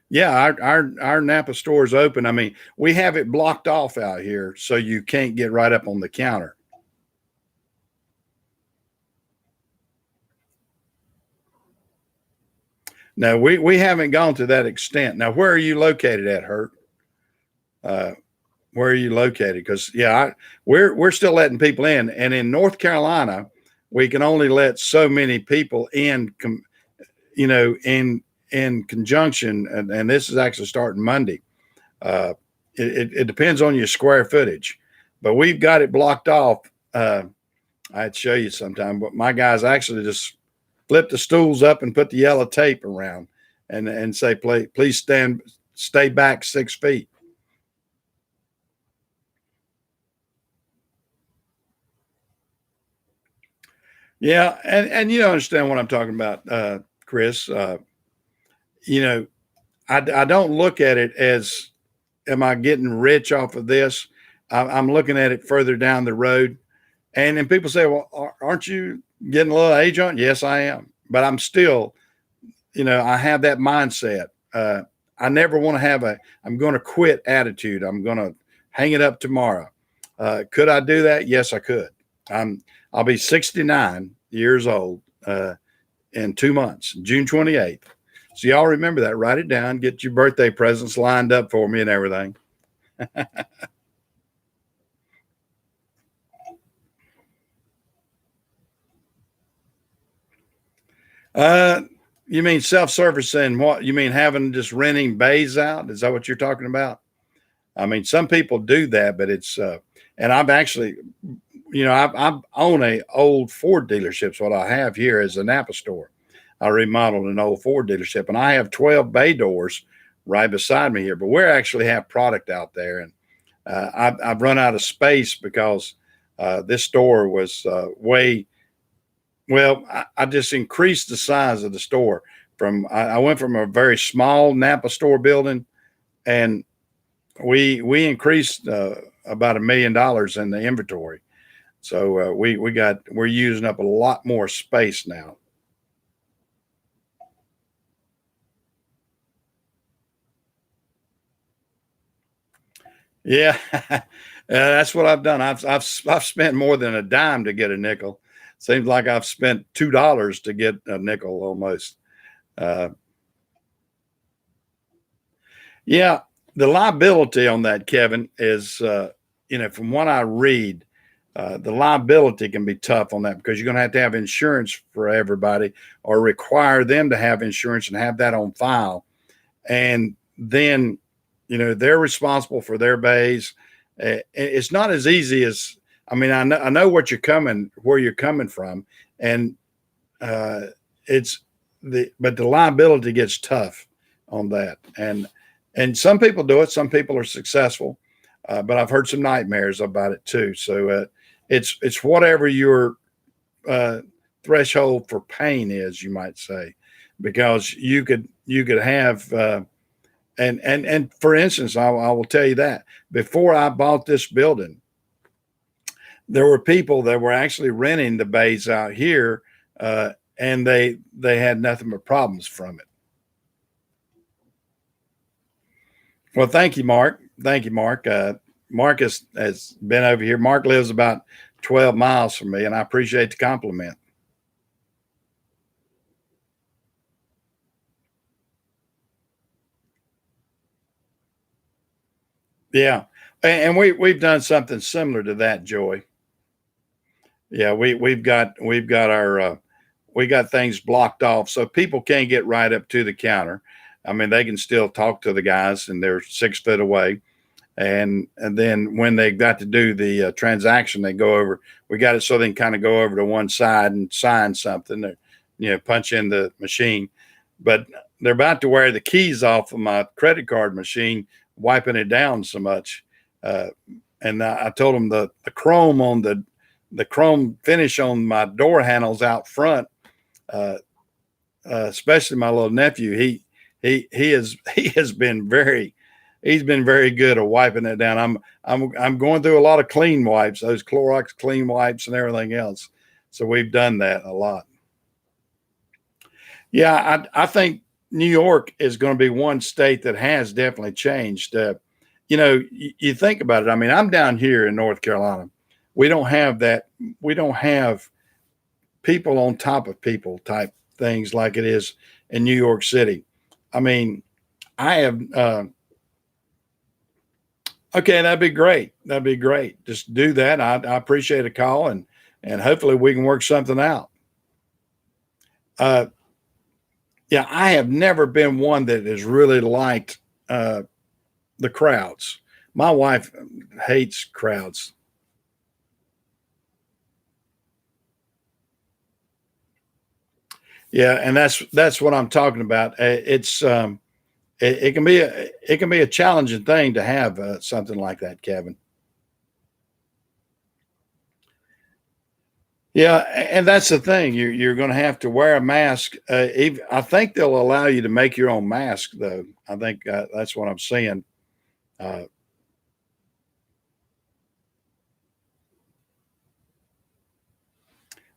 Yeah, our Napa store is open. I mean, we have it blocked off out here so you can't get right up on the counter. No, we haven't gone to that extent. Now, where are you located at, Hurt? Uh, where are you located? Because yeah, we're still letting people in, and in North Carolina, we can only let so many people in, in conjunction, and this is actually starting Monday. Uh, it depends on your square footage, but we've got it blocked off. I'd show you sometime, but my guys actually just flip the stools up and put the yellow tape around, and say, please stay back 6 feet. Yeah, and you understand what I'm talking about, Chris. You know, I don't look at it as, am I getting rich off of this? I'm looking at it further down the road. And then people say, well, aren't you getting a little age on? Yes, I am. But I'm still, I have that mindset. I never want to have I'm going to quit attitude. I'm going to hang it up tomorrow. Could I do that? Yes, I could. I'll be 69 years old in 2 months, June 28th. So y'all remember that. Write it down. Get your birthday presents lined up for me and everything. You mean self-service, and what you mean, having just renting bays out? Is that what you're talking about? I mean, some people do that, but it's and I've actually, I own a old Ford dealership. So what I have here is a Napa store. I remodeled an old Ford dealership, and I have 12 bay doors right beside me here. But we actually have product out there, and I've run out of space because this store was way. Well, I just increased the size of the store. I went from a very small Napa store building, and we increased about $1 million in the inventory. So we're using up a lot more space now. Yeah, that's what I've done. I've spent more than a dime to get a nickel. Seems like I've spent $2 to get a nickel almost. Uh, yeah, the liability on that, Kevin, is from what I read, the liability can be tough on that because you're going to have insurance for everybody, or require them to have insurance and have that on file, and then they're responsible for their bays. It's not as easy as, I mean, I know where you're coming from, and but the liability gets tough on that, and some people do it, some people are successful, but I've heard some nightmares about it too. So it's whatever your threshold for pain is, you might say, because you could have. And for instance, I will tell you that before I bought this building, there were people that were actually renting the bays out here, and they had nothing but problems from it. Well, thank you, Mark. Thank you, Mark. Mark has been over here. Mark lives about 12 miles from me, and I appreciate the compliment. Yeah, and we've done something similar to that, Joy. Yeah, we've got our we got things blocked off so people can't get right up to the counter. I mean, they can still talk to the guys, and they're 6 foot away. And then when they got to do the transaction, they go over. We got it so they can kind of go over to one side and sign something, or punch in the machine. But they're about to wear the keys off of my credit card machine, wiping it down so much. Uh, and I told them the chrome on the chrome finish on my door handles out front, uh, especially my little nephew. He has he has been very he's been very good at wiping it down. I'm going through a lot of clean wipes, those Clorox clean wipes and everything else. So we've done that a lot. Yeah, I think New York is going to be one state that has definitely changed. You think about it. I mean, I'm down here in North Carolina. We don't have that. We don't have people on top of people type things like it is in New York City. I mean, I have. Okay, that'd be great. That'd be great. Just do that. I appreciate a call, and hopefully we can work something out. Uh, yeah, I have never been one that has really liked the crowds. My wife hates crowds. Yeah, and that's what I'm talking about. It can be a challenging thing to have something like that, Kevin. Yeah, and that's the thing. You're going to have to wear a mask. I think they'll allow you to make your own mask, though. I think that's what I'm seeing. Uh,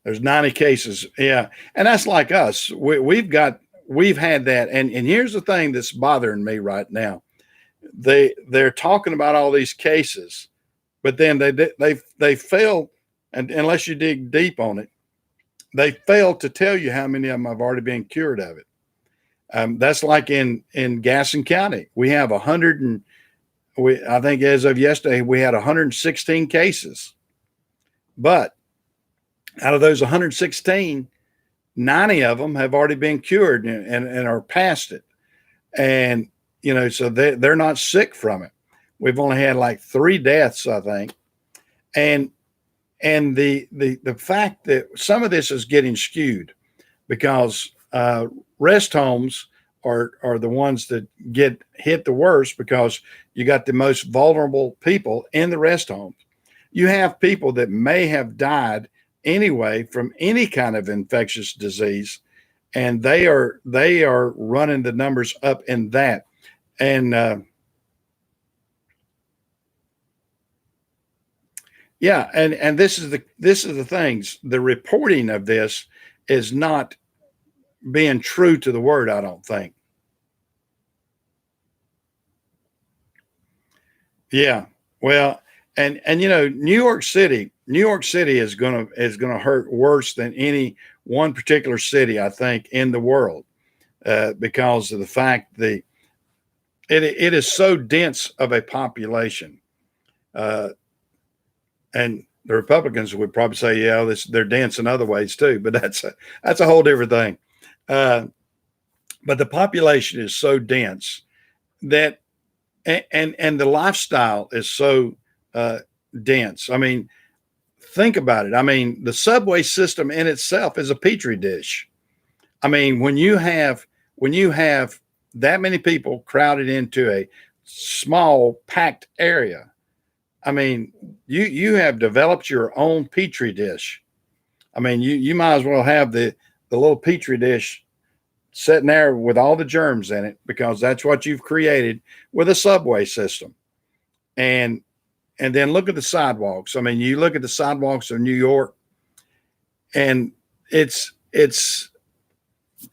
there's 90 cases. Yeah, and that's like us. We've had that. And here's the thing that's bothering me right now. They're talking about all these cases, but then they fail, and unless you dig deep on it, they fail to tell you how many of them have already been cured of it. That's like in Gaston County, we have 100 and I think as of yesterday we had 116 cases, but out of those 116, 90 of them have already been cured and are past it, and so they're not sick from it. We've only had like 3 deaths, I think, and the fact that some of this is getting skewed because rest homes are the ones that get hit the worst because you got the most vulnerable people in the rest homes. You have people that may have died anyway from any kind of infectious disease, and they are running the numbers up in that. And yeah, and this is the things. The reporting of this is not being true to the word, I don't think. Yeah. Well, and New York City is gonna hurt worse than any one particular city, I think, in the world, because of the fact it is so dense of a population, uh, and the Republicans would probably say, yeah, they're dense in other ways too, but that's a whole different thing. Uh, but the population is so dense that and the lifestyle is so uh, dense. I mean, think about it. I mean, the subway system in itself is a petri dish. I mean, when you have that many people crowded into a small packed area, I mean, you have developed your own petri dish. I mean, you might as well have the little petri dish sitting there with all the germs in it because that's what you've created with a subway system. And and then look at the sidewalks. I mean, you look at the sidewalks of New York, and it's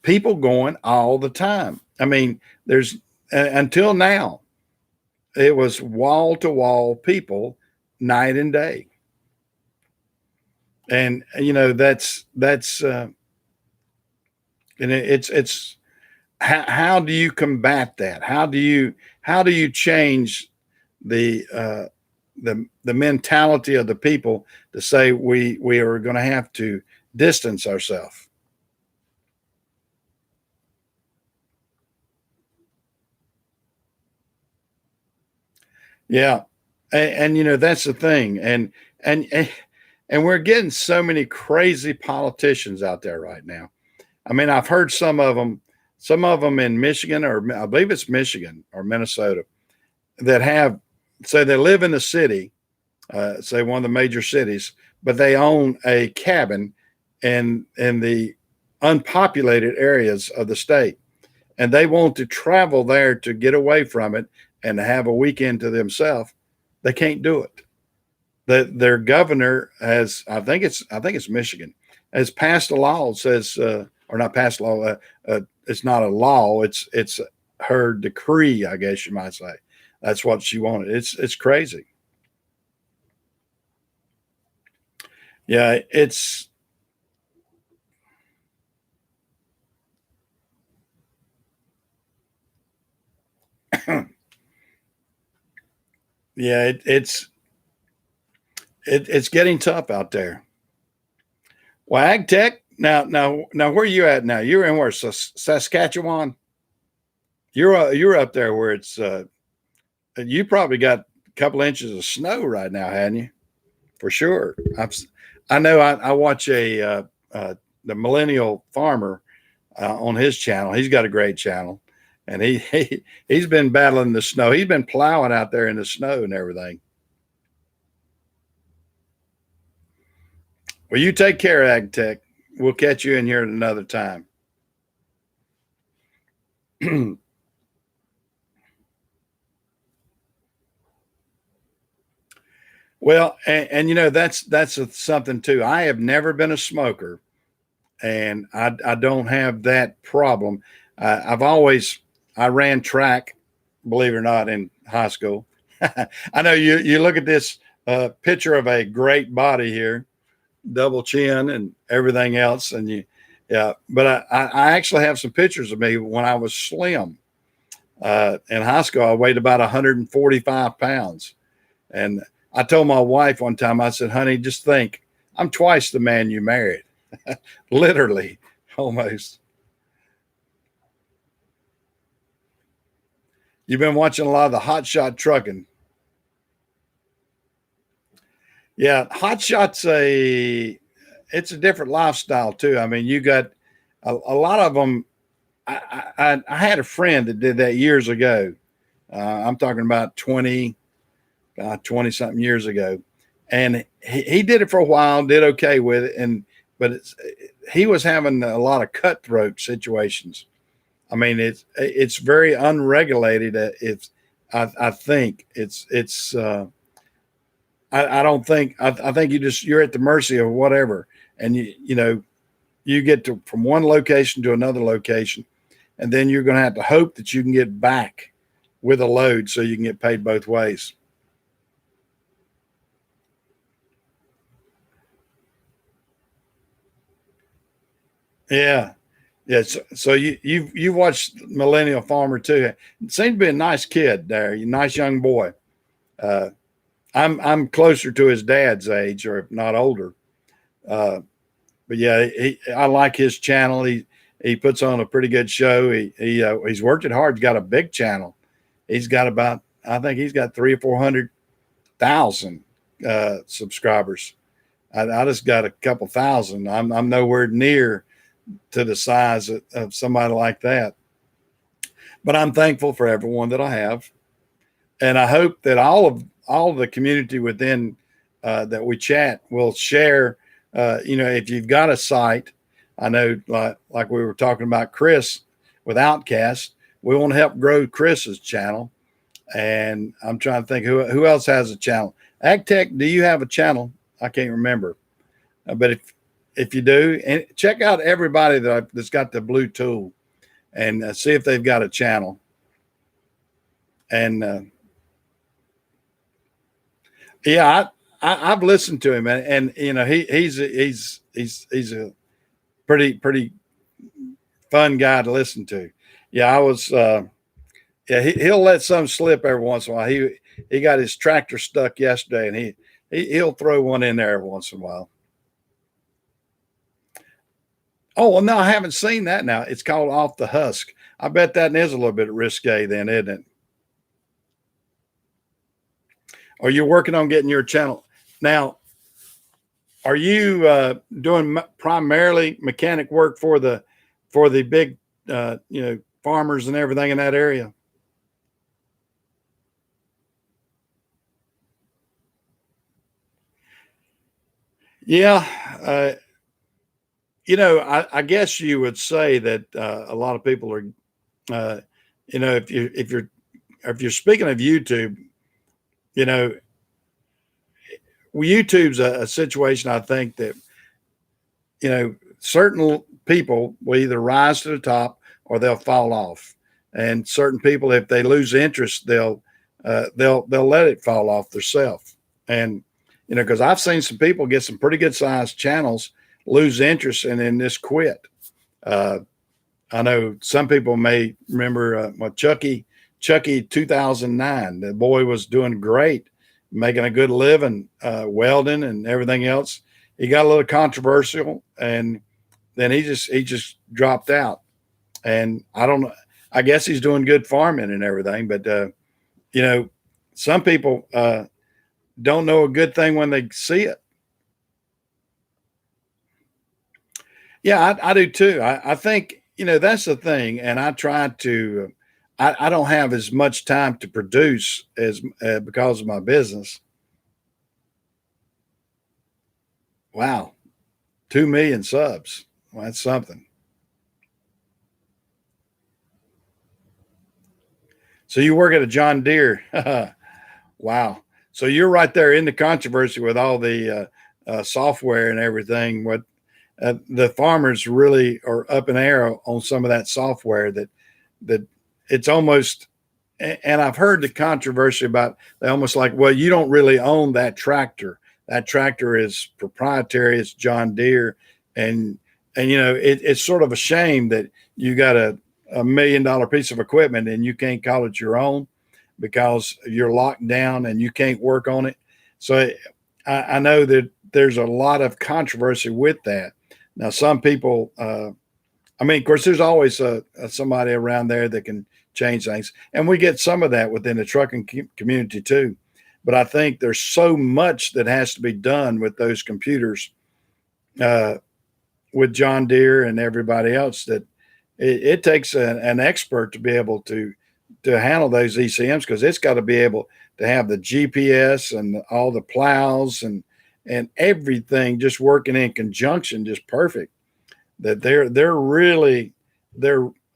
people going all the time. I mean, there's until now it was wall to wall people night and day, and that's and it's how do you combat that? How do you change the the mentality of the people to say we are going to have to distance ourselves? Yeah, and that's the thing, and and we're getting so many crazy politicians out there right now. I mean, I've heard some of them in Michigan, or I believe it's Michigan or Minnesota, that have say they live in the city, say one of the major cities, but they own a cabin in the unpopulated areas of the state, and they want to travel there to get away from it and to have a weekend to themselves, they can't do it. Their governor has, I think it's Michigan, has passed a law that says, or not passed a law. It's not a law. It's her decree, I guess you might say. That's what she wanted. It's crazy. Yeah, it's yeah, it's getting tough out there. Well, ag tech. Now, where are you at now? You're in where? Saskatchewan. You're up there where it's. You probably got a couple inches of snow right now, hadn't you? For sure. I know. I watch the Millennial Farmer on his channel. He's got a great channel, and he's been battling the snow. He's been plowing out there in the snow and everything. Well, you take care, Ag Tech. We'll catch you in here at another time. Well, and you know that's something too. I have never been a smoker, and I don't have that problem. I ran track, believe it or not, in high school. I know you look at this picture of a great body here, double chin and everything else, and yeah. But I actually have some pictures of me when I was slim. In high school, I weighed about 145 pounds, and I told my wife one time, I said, honey, just think, I'm twice the man you married. Literally, almost. You've been watching a lot of the hot shot trucking. Yeah, hot shot's it's a different lifestyle too. I mean, you got a lot of them. I had a friend that did that years ago. I'm talking about 20 something years ago. And he did it for a while, did okay with it. But he was having a lot of cutthroat situations. I mean, it's very unregulated. I think I don't think, I think you're at the mercy of whatever. And you get to from one location to another location, and then you're going to have to hope that you can get back with a load so you can get paid both ways. Yeah. Yeah. So you watched Millennial Farmer too. Seemed to be a nice kid there, a nice young boy. Uh, I'm closer to his dad's age, or if not older. Uh, but yeah, I like his channel. He puts on a pretty good show. He's worked it hard. He's got a big channel. He's got about, I think he's got 300,000 or 400,000 subscribers. I just got a couple thousand. I'm nowhere near to the size of somebody like that. But I'm thankful for everyone that I have, and I hope that all of the community within that we chat will share. If you've got a site, I know like we were talking about Chris with Outcast, we want to help grow Chris's channel, and I'm trying to think who else has a channel. AgTech, do you have a channel? I can't remember, but if you do, and check out everybody that's got the blue tool, and see if they've got a channel. And yeah, I've listened to him, and he's a pretty fun guy to listen to. Yeah, I was. Yeah, he'll let some slip every once in a while. He got his tractor stuck yesterday, and he'll throw one in there every once in a while. Oh, well, no, I haven't seen that now. It's called Off the Husk. I bet that is a little bit risque then, isn't it? Are you working on getting your channel? Now, are you doing primarily mechanic work for the big, farmers and everything in that area? Yeah. I guess you would say that a lot of people are, if you're if you're speaking of YouTube, you know, YouTube's a situation, I think, that, you know, certain people will either rise to the top or they'll fall off. And certain people, if they lose interest, they'll let it fall off themselves. And, you know, because I've seen some people get some pretty good sized channels, lose interest, and then just quit. I know some people may remember Chucky 2009. The boy was doing great, making a good living, welding and everything else. He got a little controversial, and then he just dropped out. And I don't know. I guess he's doing good farming and everything, but you know, some people don't know a good thing when they see it. Yeah, I do too. I think, you know, that's the thing. And I try to, I don't have as much time to produce as because of my business. Wow. 2 million subs. Well, that's something. So you work at a John Deere. Wow. So you're right there in the controversy with all the software and everything. What the farmers really are up in air on some of that software that it's almost, and I've heard the controversy about they almost like, well, you don't really own that tractor. That tractor is proprietary. It's John Deere. And you know, it's sort of a shame that you got a $1 million piece of equipment and you can't call it your own because you're locked down and you can't work on it. So I know that there's a lot of controversy with that. Now, some people, I mean, of course, there's always somebody around there that can change things. And we get some of that within the trucking community too. But I think there's so much that has to be done with those computers, with John Deere and everybody else, that it takes an expert to be able to handle those ECMs, because it's got to be able to have the GPS and all the plows and everything just working in conjunction, just perfect. That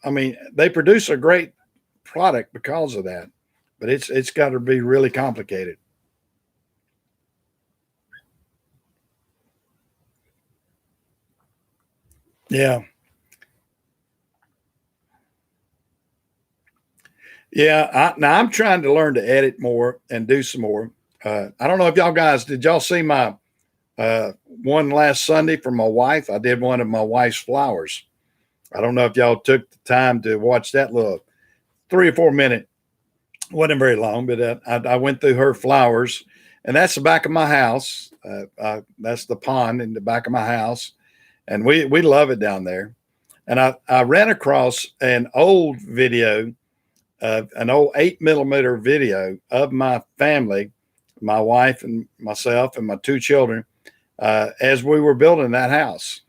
I mean, they produce a great product because of that, but it's got to be really complicated. Yeah. Yeah. Now I'm trying to learn to edit more and do some more. I don't know if y'all guys, did y'all see my one last Sunday for my wife? I did one of my wife's flowers. I don't know if y'all took the time to watch that little 3 or 4 minute. Wasn't very long, but I went through her flowers, and that's the back of my house. That's the pond in the back of my house, and we love it down there. And I ran across an old video, an old 8 millimeter video of my family, my wife and myself and my 2 children, as we were building that house.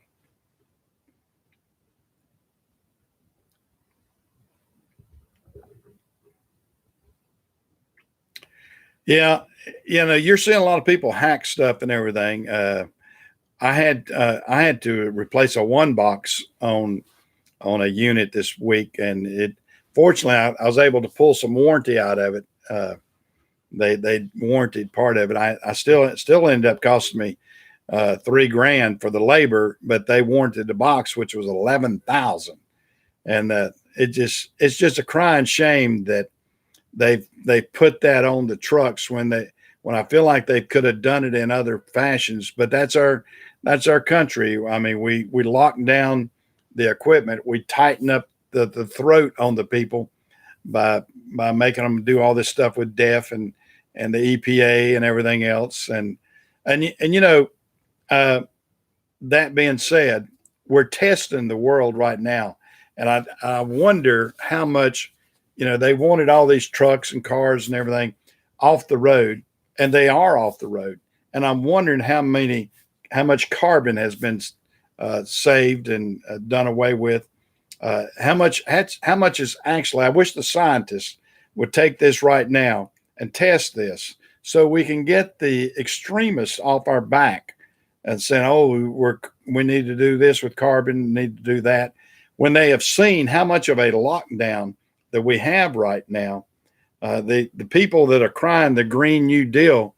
Yeah, you know, you're seeing a lot of people hack stuff and everything. I had to replace a one box on a unit this week, and it fortunately I was able to pull some warranty out of it. They warranted part of it. I it still ended up costing me $3,000 for the labor, but they warranted the box, which was 11,000. And it's just a crying shame that they put that on the trucks when I feel like they could have done it in other fashions. But that's our country. I mean, we lock down the equipment. We tighten up the throat on the people by making them do all this stuff with DEF and the EPA and everything else. And you know, that being said, we're testing the world right now, and I wonder how much, you know, they wanted all these trucks and cars and everything off the road, and they are off the road. And I'm wondering how much carbon has been saved and done away with. How much is actually, I wish the scientists would take this right now and test this so we can get the extremists off our back and saying, oh, we need to do this with carbon, need to do that, when they have seen how much of a lockdown that we have right now, The people that are crying the Green New Deal,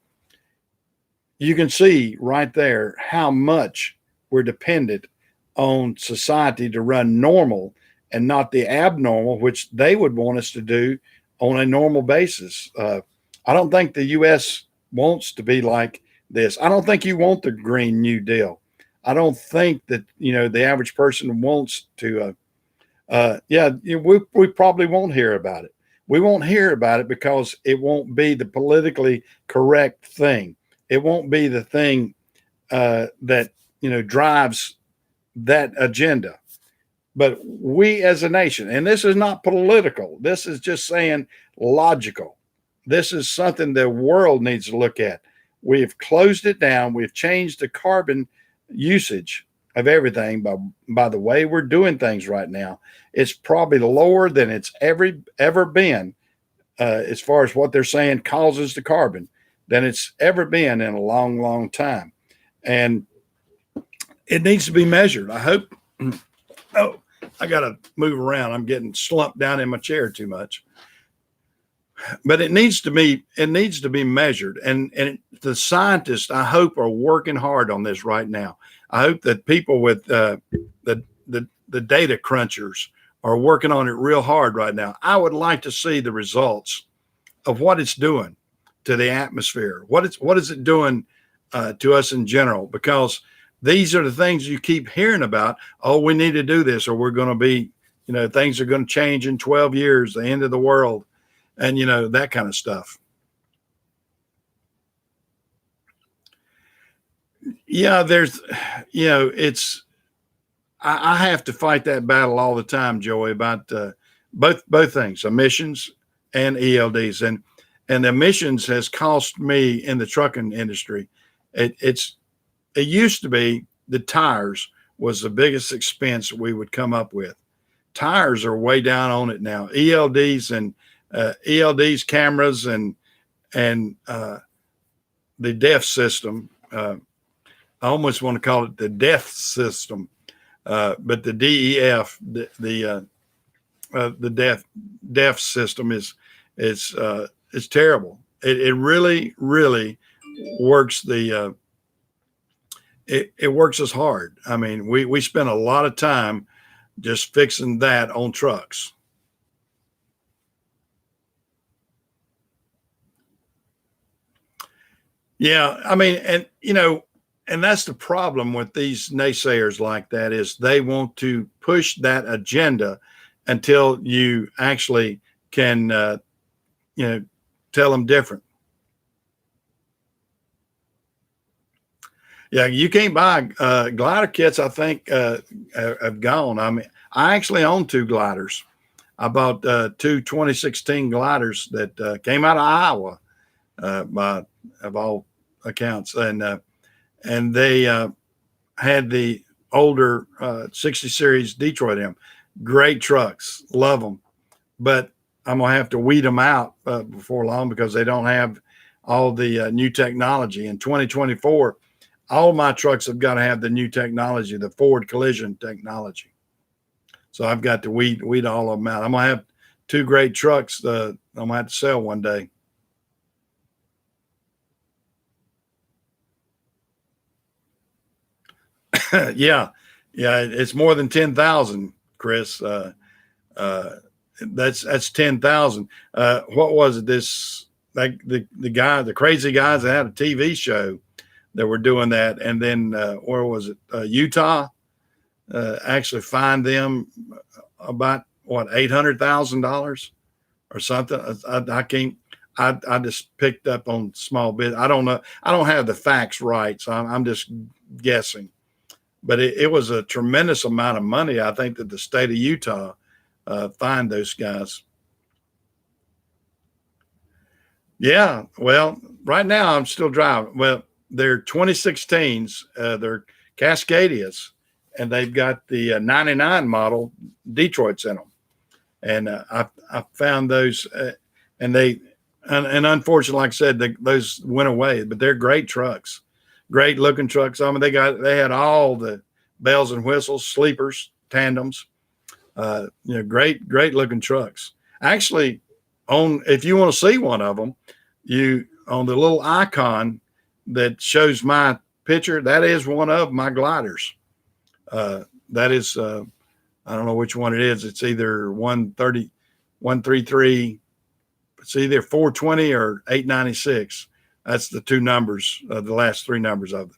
you can see right there how much we're dependent on society to run normal and not the abnormal, which they would want us to do on a normal basis. I don't think the U.S. wants to be like this. I don't think you want the Green New Deal. I don't think that, the average person wants to. We probably won't hear about it. We won't hear about it because it won't be the politically correct thing. It won't be the thing that drives that agenda. But we as a nation, and this is not political, this is just saying logical. This is something the world needs to look at. We've closed it down. We've changed the carbon usage of everything by the way we're doing things right now. It's probably lower than it's ever been as far as what they're saying causes the carbon than it's ever been in a long, long time. And it needs to be measured. I hope. Oh, I got to move around. I'm getting slumped down in my chair too much. But it needs to be measured. And the scientists, I hope, are working hard on this right now. I hope that people with the data crunchers are working on it real hard right now. I would like to see the results of what it's doing to the atmosphere. What is it doing to us in general? Because these are the things you keep hearing about. Oh, we need to do this, or we're going to be, things are going to change in 12 years, the end of the world, and that kind of stuff. Yeah, it's. I have to fight that battle all the time, Joey, about both things, emissions and ELDs, and emissions has cost me in the trucking industry. It used to be the tires was the biggest expense we would come up with. Tires are way down on it now. ELDs, cameras, and the DEF system. I almost want to call it the death system, but the DEF, the DEF system is terrible. It really works it works us hard. I mean, we spend a lot of time just fixing that on trucks. Yeah, I mean, and that's the problem with these naysayers like that is they want to push that agenda until you actually can, tell them different. Yeah, you can't buy glider kits. I think have gone. I mean, I actually own 2 gliders. I bought 2 2016 gliders that came out of Iowa, of all accounts, and they had the older 60 series Detroit M. Great trucks, love them, but I'm gonna have to weed them out before long because they don't have all the new technology. In 2024, all my trucks have got to have the new technology, the forward collision technology. So I've got to weed all of them out. I'm gonna have 2 great trucks. I'm gonna have to sell one day. Yeah, it's more than 10,000, Chris. That's 10,000. What was it? This like the crazy guys that had a TV show that were doing that, and then where was it? Utah actually fined them about what $800,000 or something. I can't. I just picked up on small bit. I don't know. I don't have the facts right, so I'm just guessing. But it was a tremendous amount of money. I think that the state of Utah fined those guys. Yeah. Well, right now I'm still driving. Well, they're 2016s. They're Cascadias, and they've got the 99 model Detroits in them. And I found those, and unfortunately, like I said, those went away. But they're great trucks, great looking trucks. I mean, they had all the bells and whistles, sleepers, tandems. Great looking trucks. Actually, if you want to see one of them, you on the little icon that shows my picture, that is one of my gliders. That is, I don't know which one it is. It's either 130, 133. It's either 420 or 896. That's the two numbers, the last three numbers of it.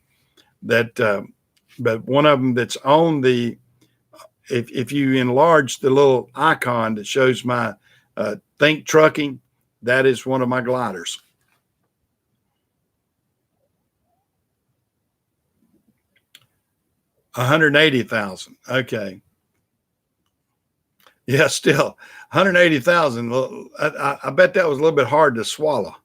That, but one of them that's on the, if you enlarge the little icon that shows my Think Trucking, that is one of my gliders. $180,000. Okay. Yeah, still $180,000. Well, I bet that was a little bit hard to swallow.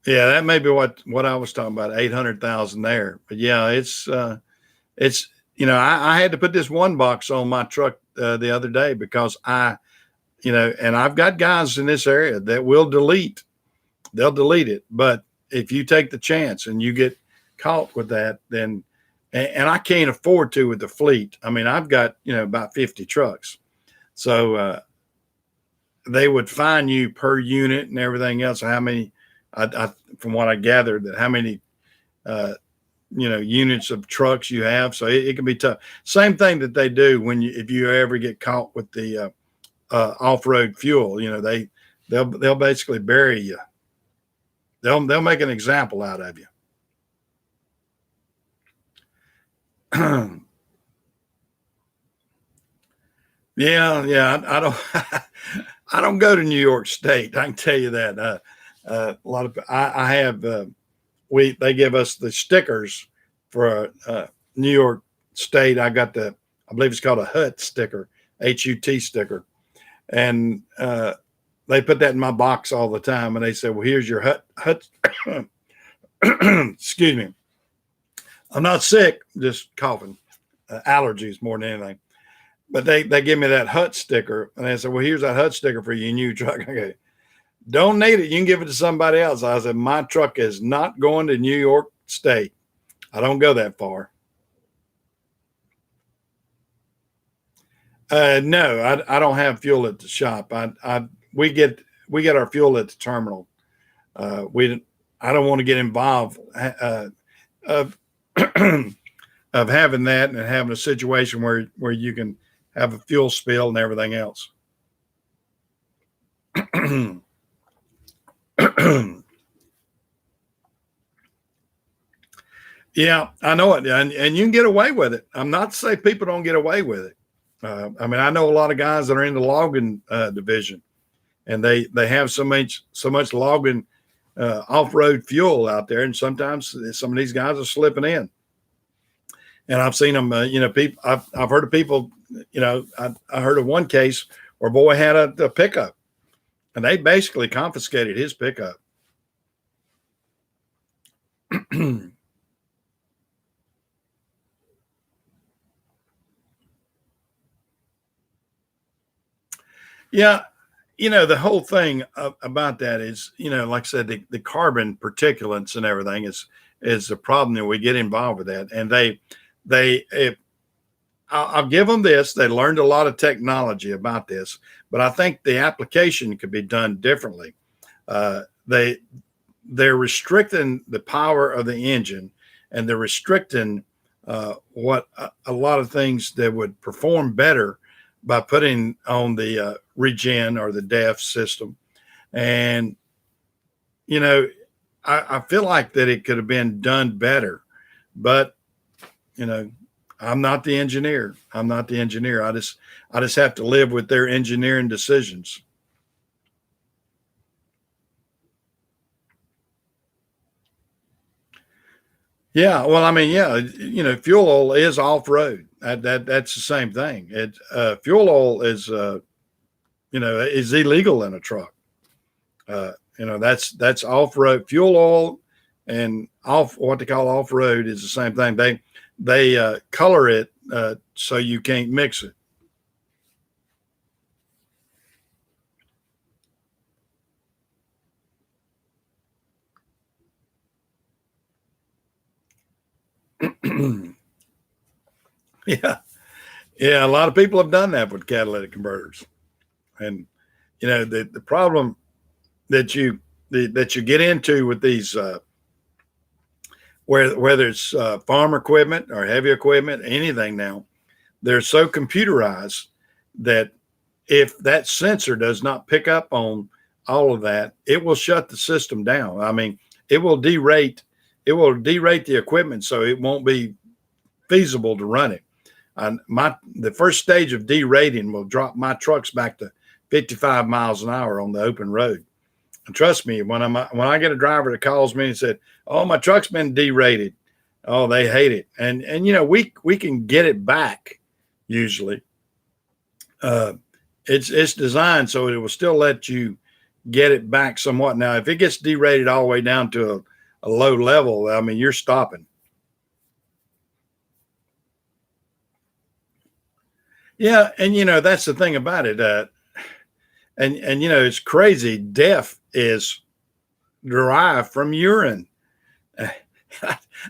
Yeah, that may be what I was talking about, 800,000 there. But yeah, it's I had to put this one box on my truck the other day because and I've got guys in this area that will delete. They'll delete it, but if you take the chance and you get caught with that, then and I can't afford to with the fleet. I mean, I've got about 50 trucks, so they would fine you per unit and everything else. How many? From what I gathered, that how many units of trucks you have. So it can be tough. Same thing that they do if you ever get caught with the off-road fuel. They'll basically bury you. They'll make an example out of you. Yeah. I don't I don't go to New York State. I can tell you that. A lot of I have they give us the stickers for New York State. I got I believe it's called a HUT sticker, HUT sticker, and they put that in my box all the time. And they said, "Well, here's your HUT." Excuse me. I'm not sick, just coughing, allergies more than anything. But they give me that HUT sticker, and they said, "Well, here's that HUT sticker for your new truck." Okay. Don't need it. You can give it to somebody else. I said, my truck is not going to New York State. I don't go that far. No, I don't have fuel at the shop. We get our fuel at the terminal. I don't want to get involved of of having that and having a situation where you can have a fuel spill and everything else. Yeah, I know it, and you can get away with it. I'm not to say people don't get away with it. I mean, I know a lot of guys that are in the logging division, and they have so much logging off-road fuel out there, and sometimes some of these guys are slipping in. And I've seen them. People. I've heard of people. I heard of one case where a boy had a pickup, and they basically confiscated his pickup. Yeah, the whole thing about that is, like I said, the carbon particulates and everything is the problem that we get involved with that. And I'll give them this. They learned a lot of technology about this, but I think the application could be done differently. They're restricting the power of the engine, and they're restricting what a lot of things that would perform better by putting on the regen or the DEF system. And, I feel like that it could have been done better, but, I'm not the engineer. I just have to live with their engineering decisions. Yeah, well, I mean, yeah, fuel oil is off road. That's the same thing. Fuel oil is is illegal in a truck. That's off road. Fuel oil and what they call off road is the same thing. They color it so you can't mix it. Yeah. Yeah, a lot of people have done that with catalytic converters, and the problem that you get into with these whether it's farm equipment or heavy equipment, anything now, they're so computerized that if that sensor does not pick up on all of that, it will shut the system down. I mean, it will derate the equipment so it won't be feasible to run it. The first stage of derating will drop my trucks back to 55 miles an hour on the open road. And trust me, when I get a driver that calls me and said, "Oh, my truck's been derated," oh, they hate it. And we can get it back usually. It's designed so it will still let you get it back somewhat. Now, if it gets derated all the way down to a low level, I mean, you're stopping. Yeah, and that's the thing about it. And it's crazy. Death is derived from urine.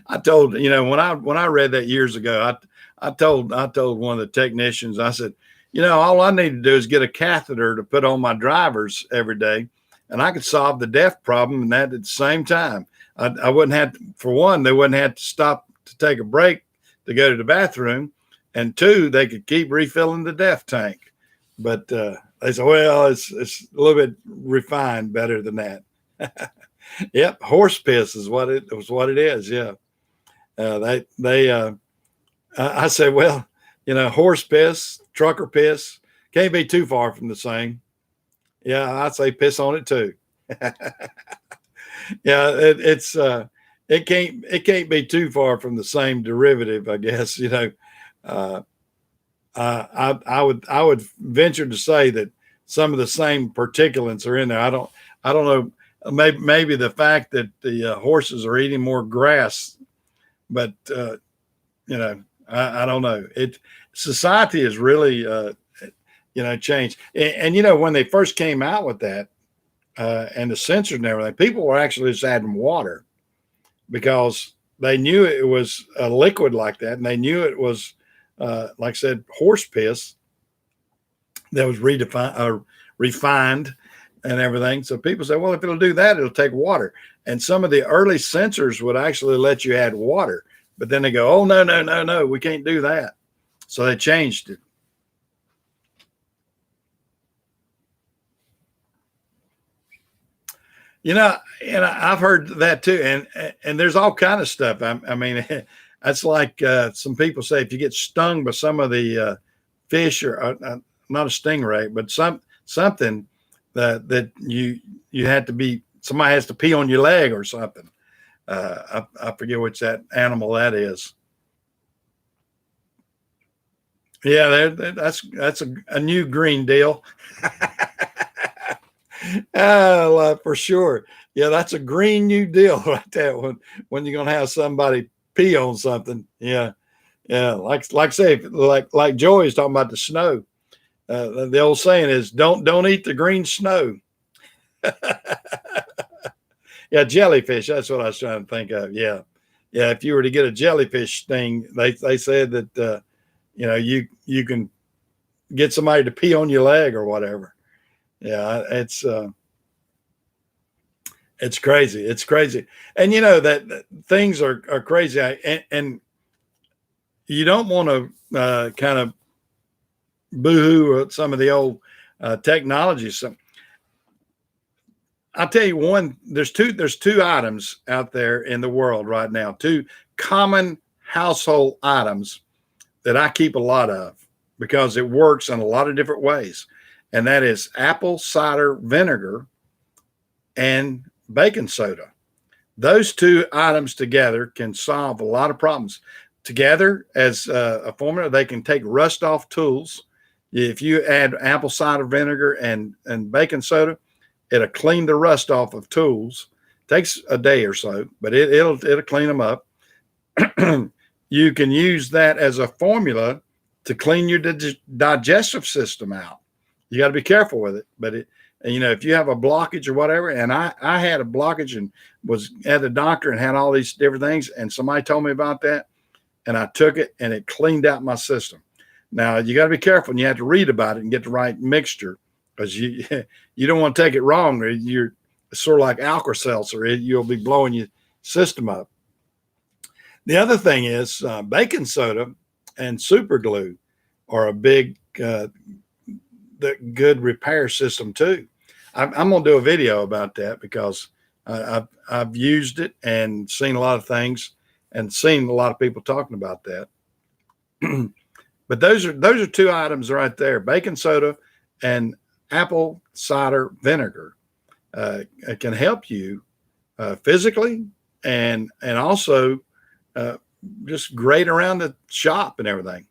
I told when I read that years ago, I told one of the technicians, I said, all I need to do is get a catheter to put on my drivers every day, and I could solve the death problem, and that at the same time. I wouldn't have to, for one, they wouldn't have to stop to take a break to go to the bathroom, and two, they could keep refilling the death tank. But they said, well, it's a little bit refined, better than that. Yep, horse piss is what it is. Yeah, I said, well, horse piss, trucker piss can't be too far from the same. Yeah, I'd say piss on it too. Yeah, it can't be too far from the same derivative, I guess. I would venture to say that some of the same particulates are in there. I don't know. Maybe the fact that the horses are eating more grass, but I don't know. Society has really changed. And when they first came out with that and the sensors and everything, people were actually just adding water because they knew it was a liquid like that, and they knew it was like I said, horse piss that was refined and everything. So people say, well, if it'll do that, it'll take water. And some of the early sensors would actually let you add water, but then they go, oh, no, we can't do that. So they changed it. And I've heard that too. And there's all kind of stuff. I mean, that's like some people say, if you get stung by some of the fish or not a stingray, but something that you had to be, somebody has to pee on your leg or something. I forget which that animal that is. Yeah, that's a new green deal. For sure. Yeah, that's a green new deal right there. When you're gonna have somebody pee on something. Yeah. Like say, like Joey's talking about the snow. The old saying is, don't eat the green snow. Yeah, jellyfish. That's what I was trying to think of. Yeah. If you were to get a jellyfish sting, they said that you can get somebody to pee on your leg or whatever. Yeah, it's crazy. It's crazy, and that things are crazy, and you don't want to kind of boo-hoo at some of the old technologies. I'll tell you one. There's two items out there in the world right now. Two common household items that I keep a lot of because it works in a lot of different ways, and that is apple cider vinegar and baking soda. Those two items together can solve a lot of problems. Together as a formula, they can take rust off tools. If you add apple cider vinegar and baking soda, it'll clean the rust off of tools. Takes a day or so, but it'll clean them up. You can use that as a formula to clean your digestive system out. You got to be careful with it, but if you have a blockage or whatever, and I had a blockage and was at the doctor and had all these different things, and somebody told me about that, and I took it and it cleaned out my system. Now you got to be careful, and you have to read about it and get the right mixture, because you you don't want to take it wrong. Or you're sort of like Alka-Seltzer; you'll be blowing your system up. The other thing is baking soda and super glue are a big good repair system too. I'm going to do a video about that, because I've used it and seen a lot of things and seen a lot of people talking about that. But those are two items right there: baking soda and apple cider vinegar. It can help you physically, and also just great around the shop and everything.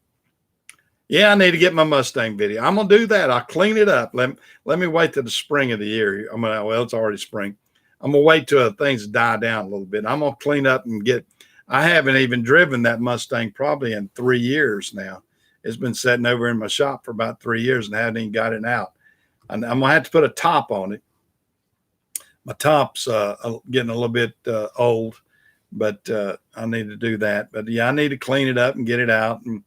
Yeah, I need to get my Mustang video. I'm gonna do that. I'll clean it up. Let me wait till the spring of the year. Well, it's already spring. I'm gonna wait till things die down a little bit. I'm gonna clean up and get. I haven't even driven that Mustang probably in 3 years now. It's been sitting over in my shop for about 3 years and I haven't even got it out. I'm gonna have to put a top on it. My top's getting a little bit old, but I need to do that. But yeah, I need to clean it up and get it out, and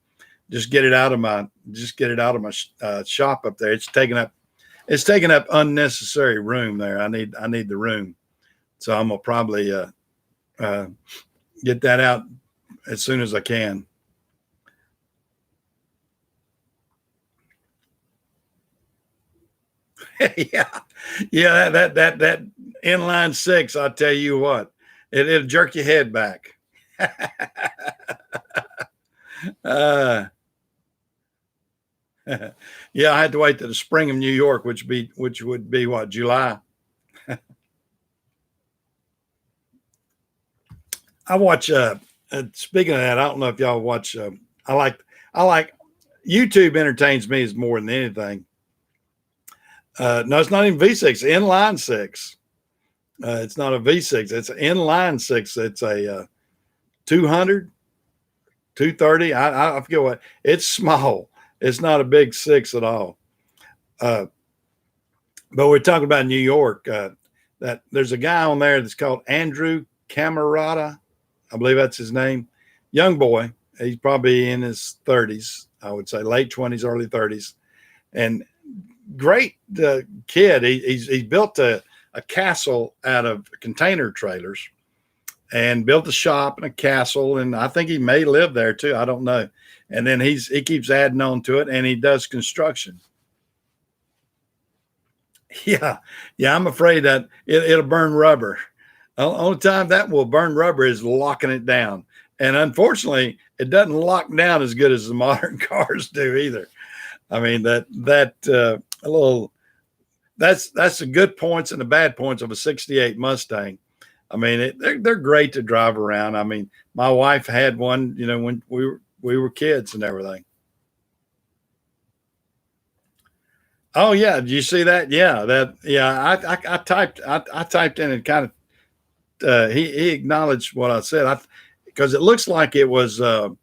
just get it out of my shop up there. It's taking up unnecessary room there. I need the room, so I'm gonna probably get that out as soon as I can. yeah, that inline six. I'll tell you what, it'll jerk your head back. Yeah, I had to wait to the spring of New York, which would be what, July. I watch. Speaking of that, I don't know if y'all watch. I like YouTube. Entertains me as more than anything. No, it's not even V6. Inline six. It's not a V6. It's an inline six. It's a 200, 230. I forget what. It's small. It's not a big six at all. But we're talking about New York. That there's a guy on there that's called Andrew Camerata. I believe that's his name. Young boy. He's probably in his 30s. I would say late 20s, early 30s. And great kid. He built a castle out of container trailers, and built a shop and a castle. And I think he may live there too. I don't know. And then he keeps adding on to it, and he does construction. Yeah. I'm afraid that it'll burn rubber. Only time that will burn rubber is locking it down. And unfortunately, it doesn't lock down as good as the modern cars do either. I mean, that's the good points and the bad points of a 68 Mustang. I mean, they're great to drive around. I mean, my wife had one, when we were kids and everything. Oh yeah, did you see that? I typed in and kind of he acknowledged what I said. Because it looks like it was if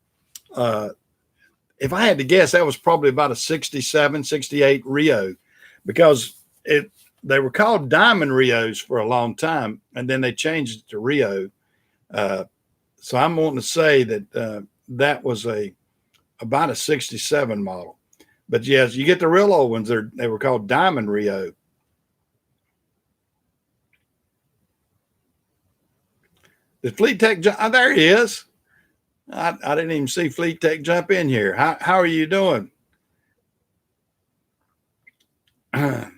I had to guess, that was probably about a 67, 68 Rio, because they were called Diamond Rios for a long time, and then they changed it to Rio. So I'm wanting to say that that was about a 67 model. But yes, you get the real old ones. They were called Diamond Rio. Did Fleet Tech jump? Oh, there he is. I didn't even see Fleet Tech jump in here. How are you doing? Oh,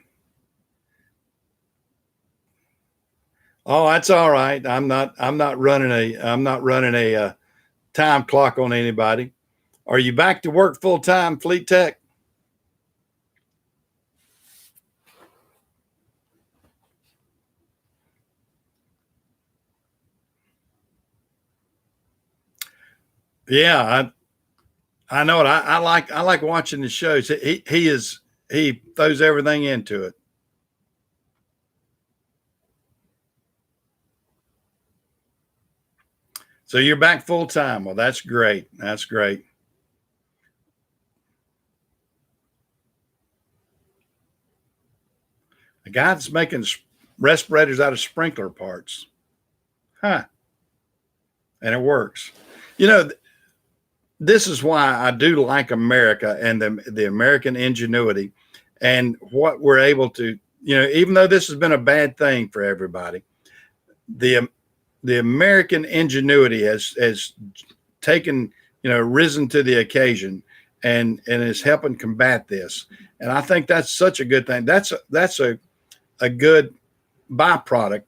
that's all right. I'm not running a time clock on anybody. Are you back to work full time, Fleet Tech? Yeah, I know it. I like watching the shows. He throws everything into it. So you're back full time. Well, that's great. That's great. A guy that's making respirators out of sprinkler parts. Huh. And it works. You know, this is why I do like America and the American ingenuity and what we're able to, even though this has been a bad thing for everybody, the the American ingenuity has taken, risen to the occasion and is helping combat this. And I think that's such a good thing. That's a good byproduct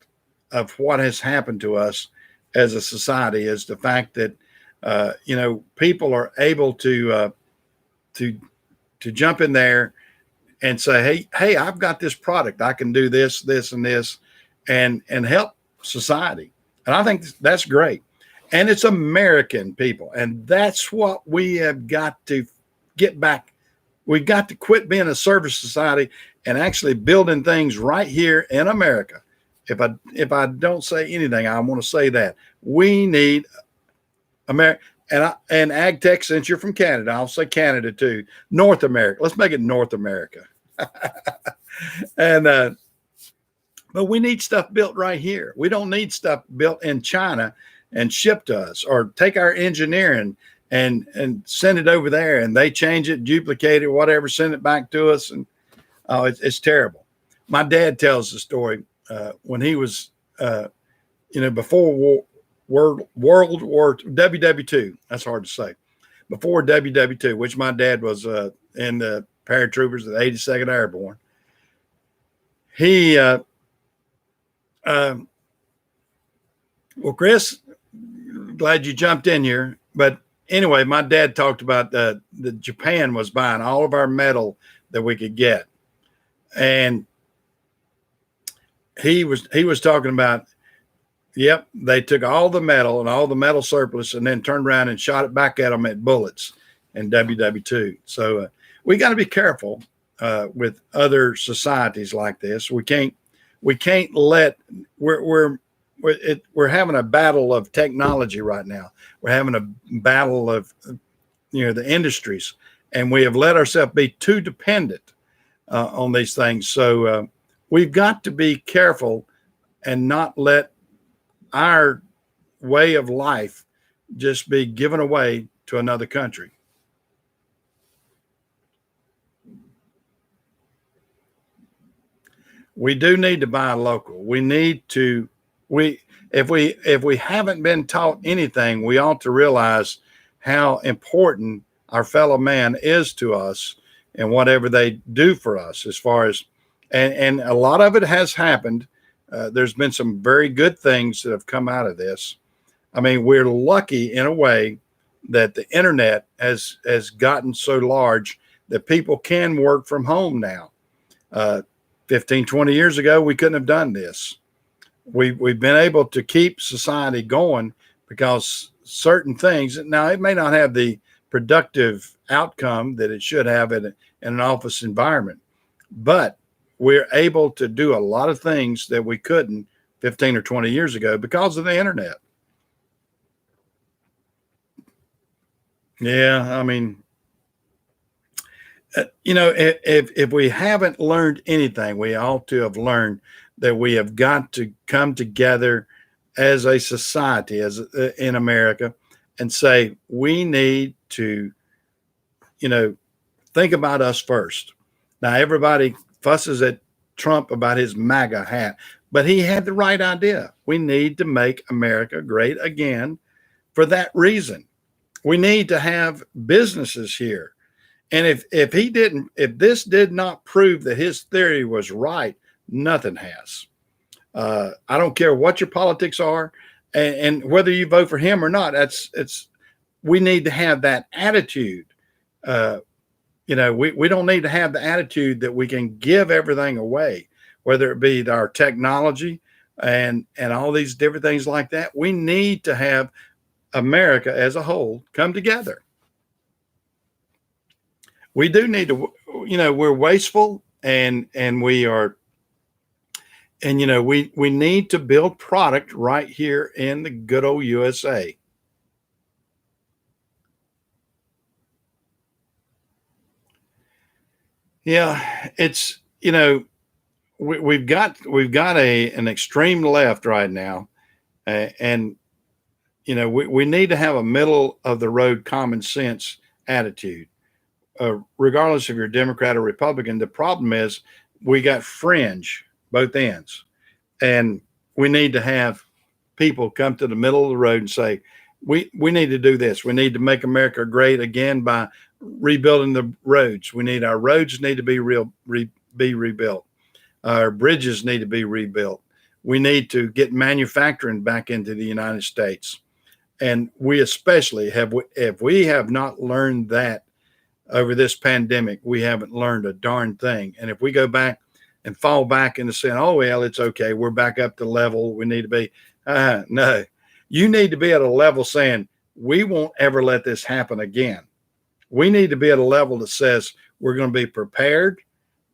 of what has happened to us as a society is the fact that people are able to to jump in there and say, hey, I've got this product. I can do this, this, and this, and help society. And I think that's great. And it's American people, and that's what we have got to get back. We've got to quit being a service society and actually building things right here in America. If I don't say anything, I want to say that we need America. And ag tech, since you're from Canada, I'll say Canada too. North America. Let's make it North America. and but we need stuff built right here. We don't need stuff built in China and shipped to us, or take our engineering and send it over there and they change it, duplicate it, whatever, send it back to us. And it's terrible. My dad tells the story when he was, before World War WW2. That's hard to say. Before WW2, which my dad was in the paratroopers of the 82nd Airborne. He, well, Chris, glad you jumped in here. But anyway, my dad talked about the Japan was buying all of our metal that we could get, and he was talking about. Yep, they took all the metal and all the metal surplus and then turned around and shot it back at them at bullets in WW2. So we got to be careful with other societies like this. We can't let we're having a battle of technology right now. We're having a battle of the industries, and we have let ourselves be too dependent on these things. So we've got to be careful and not let our way of life just be given away to another country. We do need to buy local. We need to, if we haven't been taught anything, we ought to realize how important our fellow man is to us and whatever they do for us as far as, and a lot of it has happened. There's been some very good things that have come out of this. I mean, we're lucky in a way that the internet has gotten so large that people can work from home now. 15, 20 years ago, we couldn't have done this. We've been able to keep society going because certain things, now it may not have the productive outcome that it should have in an office environment, but we're able to do a lot of things that we couldn't 15 or 20 years ago because of the internet. Yeah, I mean, if we haven't learned anything, we ought to have learned that we have got to come together as a society, in America, and say we need to, think about us first. Now, everybody fusses at Trump about his MAGA hat, but he had the right idea. We need to make America great again for that reason. We need to have businesses here. And if this did not prove that his theory was right, nothing has. I don't care what your politics are and whether you vote for him or not. We need to have that attitude. We don't need to have the attitude that we can give everything away, whether it be our technology and all these different things like that. We need to have America as a whole come together. We do need to, we're wasteful and we are, and we need to build product right here in the good old USA. Yeah, it's we've got an extreme left right now, and we need to have a middle of the road common sense attitude, regardless if you're Democrat or Republican. The problem is we got fringe both ends, and we need to have people come to the middle of the road and say, we need to do this. We need to make America great again by rebuilding the roads. Our roads need to be rebuilt. Our bridges need to be rebuilt. We need to get manufacturing back into the United States. And we especially if we have not learned that over this pandemic, we haven't learned a darn thing. And if we go back and fall back into saying, oh, well, it's okay, we're back up to level we need to be. No, you need to be at a level saying, we won't ever let this happen again. We need to be at a level that says we're going to be prepared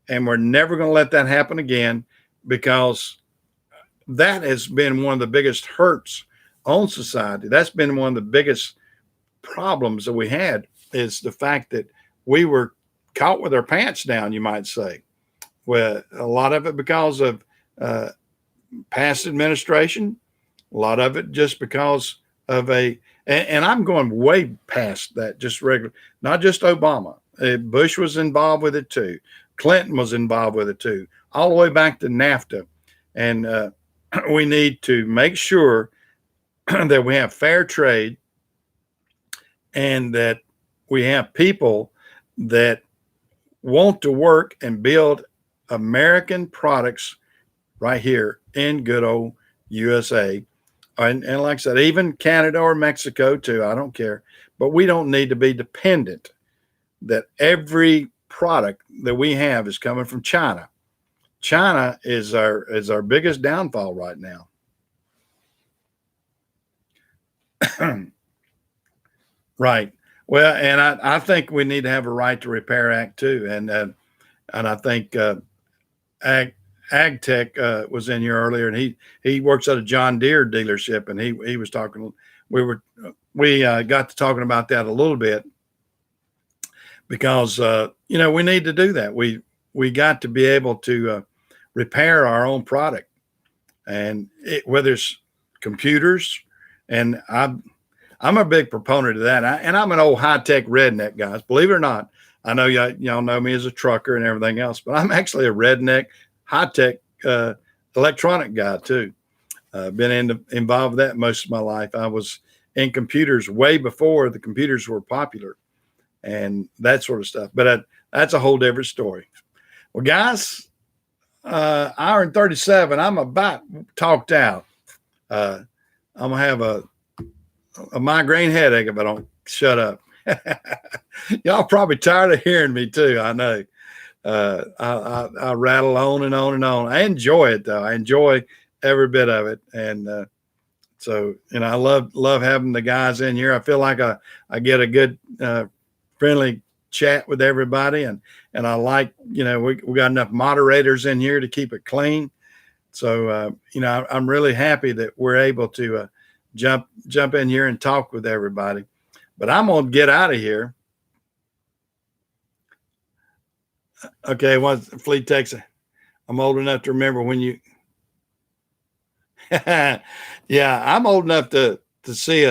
and we're never going to let that happen again, because that has been one of the biggest hurts on society. That's been one of the biggest problems that we had, is the fact that we were caught with our pants down, you might say. Well, a lot of it because of past administration, a lot of it just because of and I'm going way past that, just regular, not just Obama. Bush was involved with it too. Clinton was involved with it too, all the way back to NAFTA. And we need to make sure that we have fair trade and that we have people that want to work and build American products right here in good old USA. And like I said, even Canada or Mexico too, I don't care. But we don't need to be dependent that every product that we have is coming from China. China is our biggest downfall right now. Right. Well, and I think we need to have a right to repair act too. And I think Ag Tech was in here earlier, and he works at a John Deere dealership, and he was talking. We got to talking about that a little bit, because we need to do that. We got to be able to repair our own product, and whether it's computers, and I'm a big proponent of that. And I'm an old high-tech redneck, guys. Believe it or not, I know y'all know me as a trucker and everything else, but I'm actually a redneck, high-tech electronic guy too. Been involved with that most of my life. I was in computers way before the computers were popular and that sort of stuff. But that's a whole different story. Well, guys, hour and 37, I'm about talked out. I'm going to have a migraine headache if I don't shut up. Y'all probably tired of hearing me too. I know. I rattle on and on and on. I enjoy it though. I enjoy every bit of it. And so, I love having the guys in here. I feel like I get a good, friendly chat with everybody. And I like, we got enough moderators in here to keep it clean. So, I'm really happy that we're able to jump in here and talk with everybody. But I'm going to get out of here. Okay, Fleet Texas. I'm old enough to remember when you. Yeah, I'm old enough to see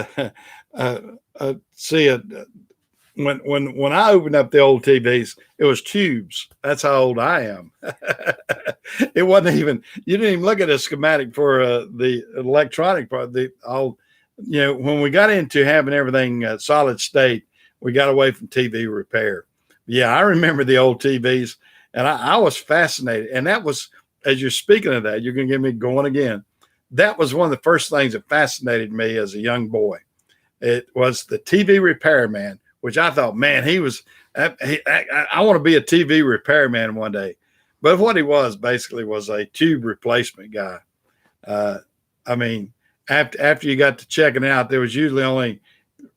when I opened up the old TVs, it was tubes. That's how old I am. It wasn't even, you didn't even look at a schematic for the electronic part. When we got into having everything solid state, we got away from TV repair. Yeah, I remember the old TVs, and I was fascinated. And that was, as you're speaking of that, you're going to get me going again. That was one of the first things that fascinated me as a young boy. It was the TV repairman, which I thought, man, I want to be a TV repairman one day. But what he was basically was a tube replacement guy. After you got to checking out, there was usually only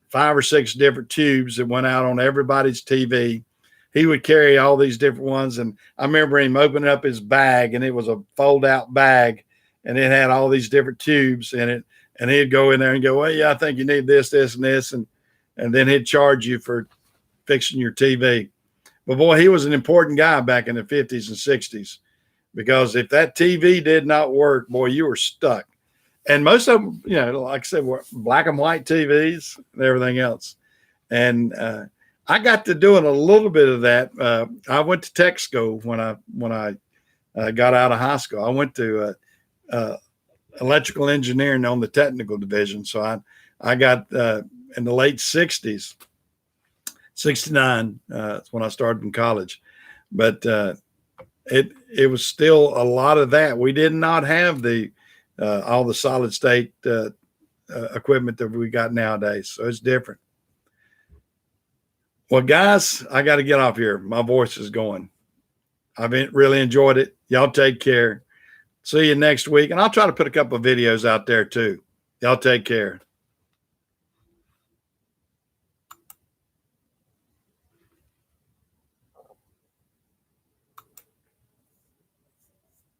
5 or 6 different tubes that went out on everybody's TV. He would carry all these different ones. And I remember him opening up his bag, and it was a fold out bag, and it had all these different tubes in it. And he'd go in there and go, well, yeah, I think you need this, this, and this. And then he'd charge you for fixing your TV. But boy, he was an important guy back in the 50s and 60s, because if that TV did not work, boy, you were stuck. and most of them, like I said, were black and white TVs and everything else. And I got to doing a little bit of that. I went to tech school when I got out of high school. I went to electrical engineering on the technical division. So I got in the late 60s, 69, that's when I started in college. But it was still a lot of that. We did not have all the solid state equipment that we got nowadays. So it's different. Well, guys, I got to get off here. My voice is going. I've really enjoyed it. Y'all take care. See you next week. And I'll try to put a couple of videos out there too. Y'all take care.